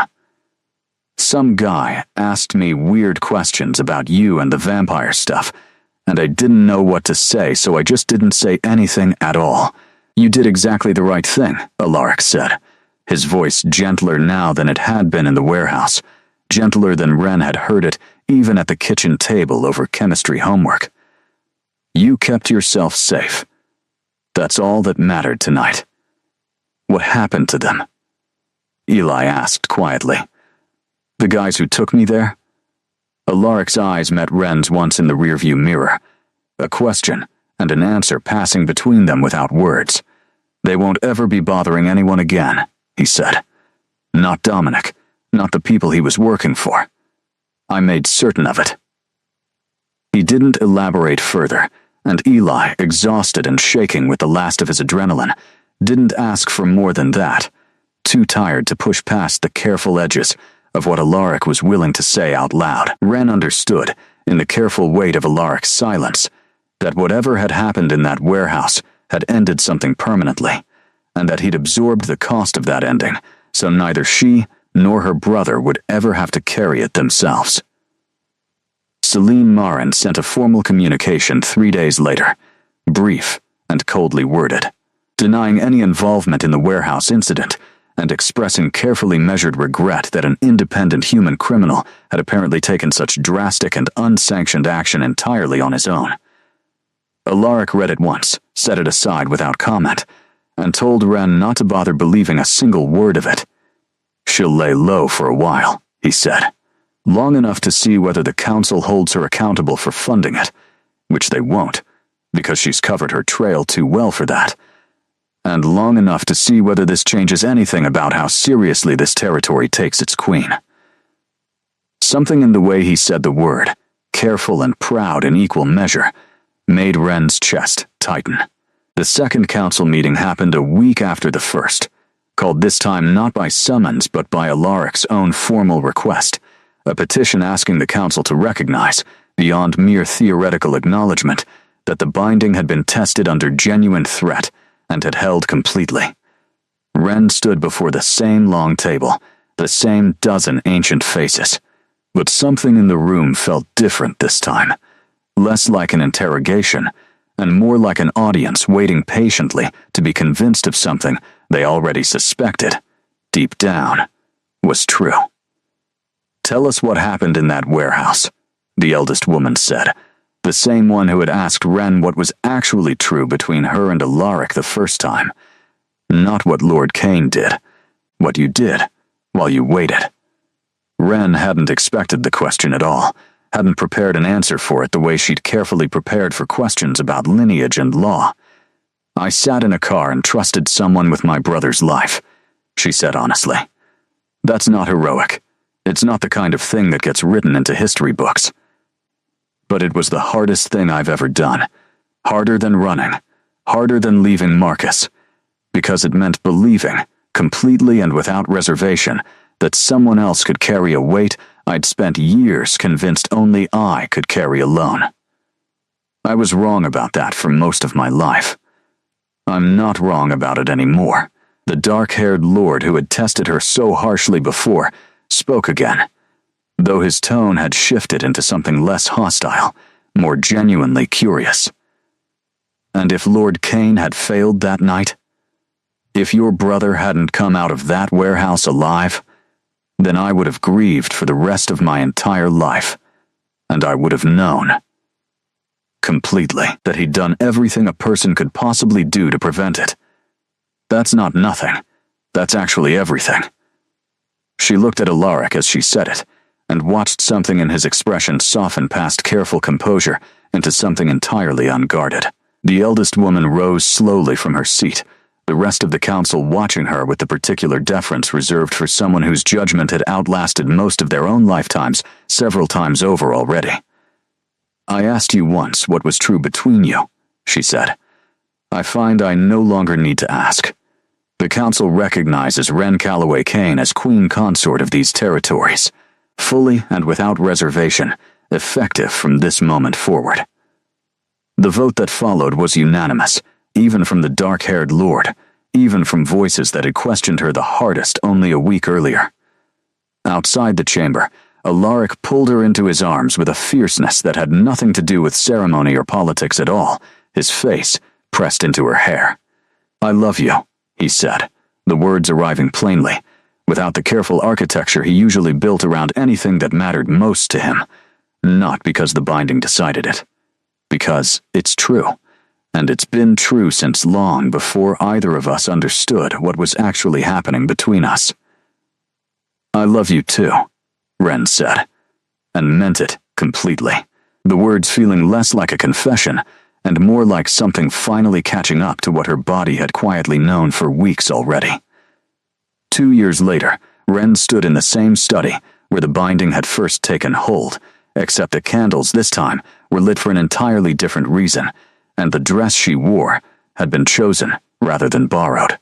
Some guy asked me weird questions about you and the vampire stuff, and I didn't know what to say, so I just didn't say anything at all. You did exactly the right thing, Alaric said, his voice gentler now than it had been in the warehouse, gentler than Ren had heard it even at the kitchen table over chemistry homework. You kept yourself safe. That's all that mattered tonight. What happened to them? Eli asked quietly. The guys who took me there? Alaric's eyes met Ren's once in the rearview mirror, a question and an answer passing between them without words. They won't ever be bothering anyone again, he said. Not Dominic, not the people he was working for. I made certain of it. He didn't elaborate further, and Eli, exhausted and shaking with the last of his adrenaline, didn't ask for more than that, too tired to push past the careful edges of what Alaric was willing to say out loud. Ren understood, in the careful weight of Alaric's silence, that whatever had happened in that warehouse had ended something permanently, and that he'd absorbed the cost of that ending, so neither she nor her brother would ever have to carry it themselves. Celine Marin sent a formal communication 3 days later, brief and coldly worded, denying any involvement in the warehouse incident, and expressing carefully measured regret that an independent human criminal had apparently taken such drastic and unsanctioned action entirely on his own. Alaric read it once, set it aside without comment, and told Ren not to bother believing a single word of it. She'll lay low for a while, he said. Long enough to see whether the council holds her accountable for funding it, which they won't, because she's covered her trail too well for that. And long enough to see whether this changes anything about how seriously this territory takes its queen. Something in the way he said the word, careful and proud in equal measure, made Ren's chest tighten. The second council meeting happened a week after the first, called this time not by summons but by Alaric's own formal request, a petition asking the council to recognize, beyond mere theoretical acknowledgement, that the binding had been tested under genuine threat and had held completely. Ren stood before the same long table, the same dozen ancient faces, but something in the room felt different this time, less like an interrogation, and more like an audience waiting patiently to be convinced of something they already suspected, deep down, was true. "Tell us what happened in that warehouse," the eldest woman said, the same one who had asked Ren what was actually true between her and Alaric the first time. Not what Lord Kane did, what you did while you waited. Ren hadn't expected the question at all, hadn't prepared an answer for it the way she'd carefully prepared for questions about lineage and law. "I sat in a car and trusted someone with my brother's life," she said honestly. "That's not heroic. It's not the kind of thing that gets written into history books. But it was the hardest thing I've ever done. Harder than running. Harder than leaving Marcus. Because it meant believing, completely and without reservation, that someone else could carry a weight I'd spent years convinced only I could carry alone. I was wrong about that for most of my life. I'm not wrong about it anymore." The dark-haired lord who had tested her so harshly before spoke again, though his tone had shifted into something less hostile, more genuinely curious. "And if Lord Kane had failed that night? If your brother hadn't come out of that warehouse alive, then I would have grieved for the rest of my entire life, and I would have known, completely, that he'd done everything a person could possibly do to prevent it. That's not nothing. That's actually everything." She looked at Alaric as she said it, and watched something in his expression soften past careful composure into something entirely unguarded. The eldest woman rose slowly from her seat, the rest of the council watching her with the particular deference reserved for someone whose judgment had outlasted most of their own lifetimes several times over already. "I asked you once what was true between you," she said. "I find I no longer need to ask. The council recognizes Ren Calloway Kane as queen consort of these territories, fully and without reservation, effective from this moment forward." The vote that followed was unanimous, even from the dark-haired lord, even from voices that had questioned her the hardest only a week earlier. Outside the chamber, Alaric pulled her into his arms with a fierceness that had nothing to do with ceremony or politics at all, his face pressed into her hair. "I love you," he said, the words arriving plainly, without the careful architecture he usually built around anything that mattered most to him, not because the binding decided it. Because it's true. And it's been true since long before either of us understood what was actually happening between us. "I love you too," Ren said, and meant it completely, the words feeling less like a confession and more like something finally catching up to what her body had quietly known for weeks already. 2 years later, Ren stood in the same study where the binding had first taken hold, except the candles this time were lit for an entirely different reason, and the dress she wore had been chosen rather than borrowed.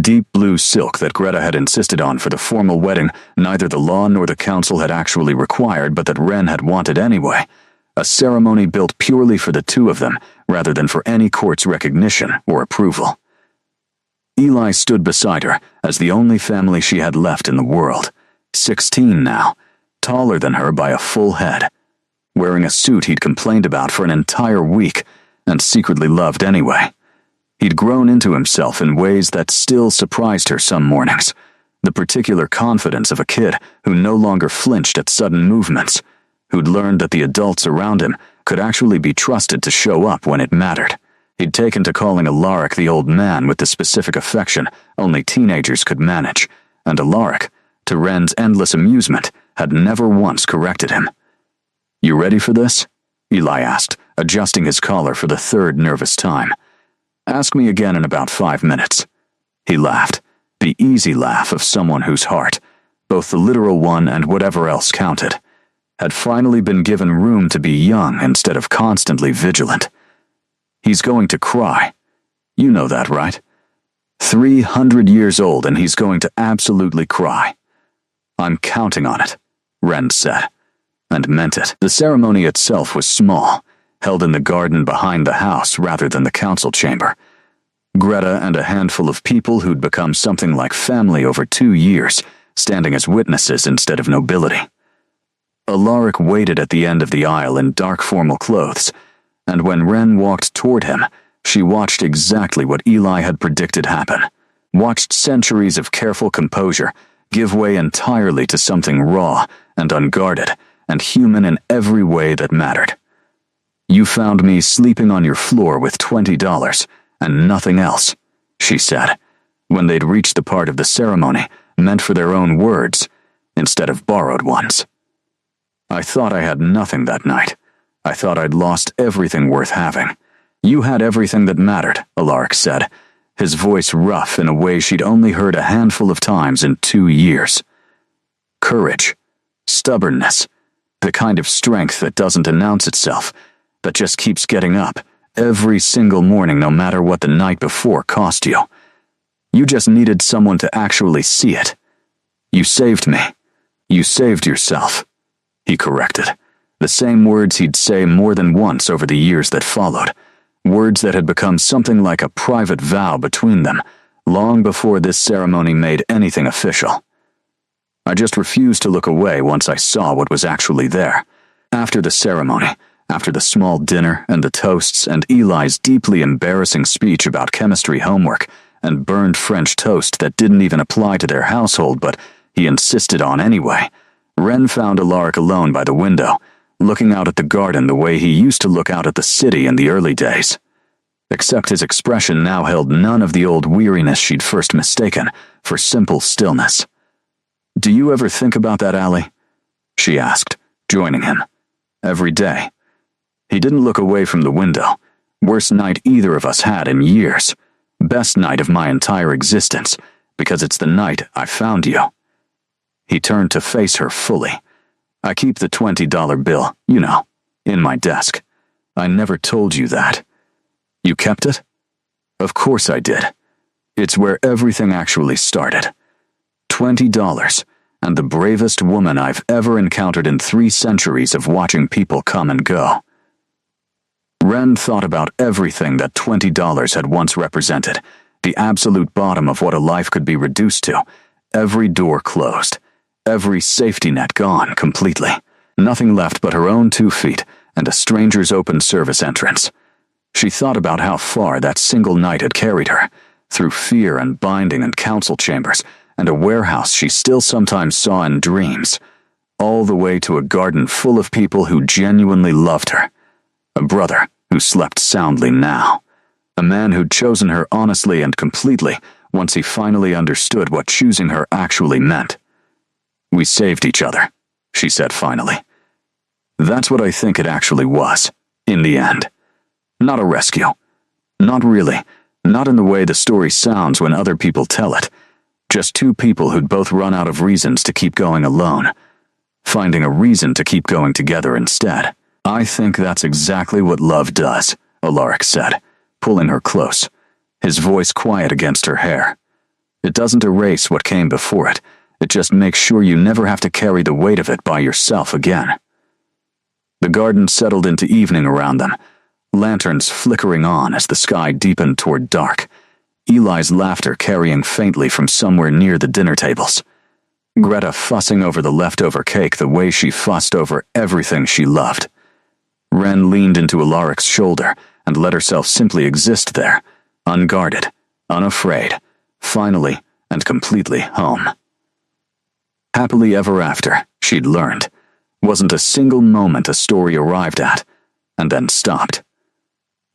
Deep blue silk that Greta had insisted on for the formal wedding neither the law nor the council had actually required but that Ren had wanted anyway. A ceremony built purely for the two of them rather than for any court's recognition or approval. Eli stood beside her as the only family she had left in the world, 16 now, taller than her by a full head, wearing a suit he'd complained about for an entire week and secretly loved anyway. He'd grown into himself in ways that still surprised her some mornings, the particular confidence of a kid who no longer flinched at sudden movements, who'd learned that the adults around him could actually be trusted to show up when it mattered. He'd taken to calling Alaric the old man with the specific affection only teenagers could manage, and Alaric, to Ren's endless amusement, had never once corrected him. "You ready for this?" Eli asked, adjusting his collar for the third nervous time. "Ask me again in about 5 minutes." He laughed, the easy laugh of someone whose heart, both the literal one and whatever else counted, had finally been given room to be young instead of constantly vigilant. "He's going to cry. You know that, right? 300 years old and he's going to absolutely cry. I'm counting on it," Ren said, and meant it. The ceremony itself was small, held in the garden behind the house rather than the council chamber. Greta and a handful of people who'd become something like family over 2 years, standing as witnesses instead of nobility. Alaric waited at the end of the aisle in dark formal clothes, and when Ren walked toward him, she watched exactly what Eli had predicted happen. Watched centuries of careful composure give way entirely to something raw and unguarded and human in every way that mattered. "You found me sleeping on your floor with $20 and nothing else," she said, when they'd reached the part of the ceremony meant for their own words instead of borrowed ones. "I thought I had nothing that night. I thought I'd lost everything worth having." "You had everything that mattered," Alaric said, his voice rough in a way she'd only heard a handful of times in 2 years. Courage, stubbornness, the kind of strength that doesn't announce itself, that just keeps getting up every single morning no matter what the night before cost you. You just needed someone to actually see it. "You saved me. You saved yourself," he corrected, the same words he'd say more than once over the years that followed, words that had become something like a private vow between them, long before this ceremony made anything official. I just refused to look away once I saw what was actually there. After the ceremony, after the small dinner and the toasts and Eli's deeply embarrassing speech about chemistry homework and burned French toast that didn't even apply to their household but he insisted on anyway, Ren found Alaric alone by the window, looking out at the garden the way he used to look out at the city in the early days. Except his expression now held none of the old weariness she'd first mistaken for simple stillness. "Do you ever think about that, Allie?" she asked, joining him. "Every day." He didn't look away from the window. Worst night either of us had in years. Best night of my entire existence, because it's the night I found you. He turned to face her fully. "I keep the $20 bill, you know, in my desk. I never told you that." "You kept it?" "Of course I did. It's where everything actually started. $20, and the bravest woman I've ever encountered in 3 centuries of watching people come and go." Ren thought about everything that $20 had once represented, the absolute bottom of what a life could be reduced to, every door closed, every safety net gone completely, nothing left but her own 2 feet and a stranger's open service entrance. She thought about how far that single night had carried her, through fear and binding and council chambers, and a warehouse she still sometimes saw in dreams, all the way to a garden full of people who genuinely loved her. A brother who slept soundly now. A man who'd chosen her honestly and completely once he finally understood what choosing her actually meant. "We saved each other," she said finally. "That's what I think it actually was, in the end. Not a rescue. Not really. Not in the way the story sounds when other people tell it. Just 2 people who'd both run out of reasons to keep going alone. Finding a reason to keep going together instead. I think that's exactly what love does," Alaric said, pulling her close, his voice quiet against her hair. "It doesn't erase what came before it. It just makes sure you never have to carry the weight of it by yourself again." The garden settled into evening around them, lanterns flickering on as the sky deepened toward dark, Eli's laughter carrying faintly from somewhere near the dinner tables. Greta fussing over the leftover cake the way she fussed over everything she loved. Ren leaned into Alaric's shoulder and let herself simply exist there, unguarded, unafraid, finally and completely home. Happily ever after, she'd learned, wasn't a single moment a story arrived at, and then stopped.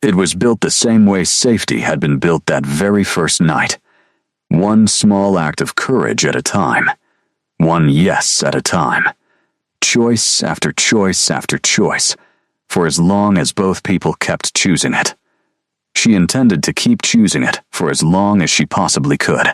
It was built the same way safety had been built that very first night. One small act of courage at a time. One yes at a time. Choice after choice after choice, for as long as both people kept choosing it. She intended to keep choosing it for as long as she possibly could.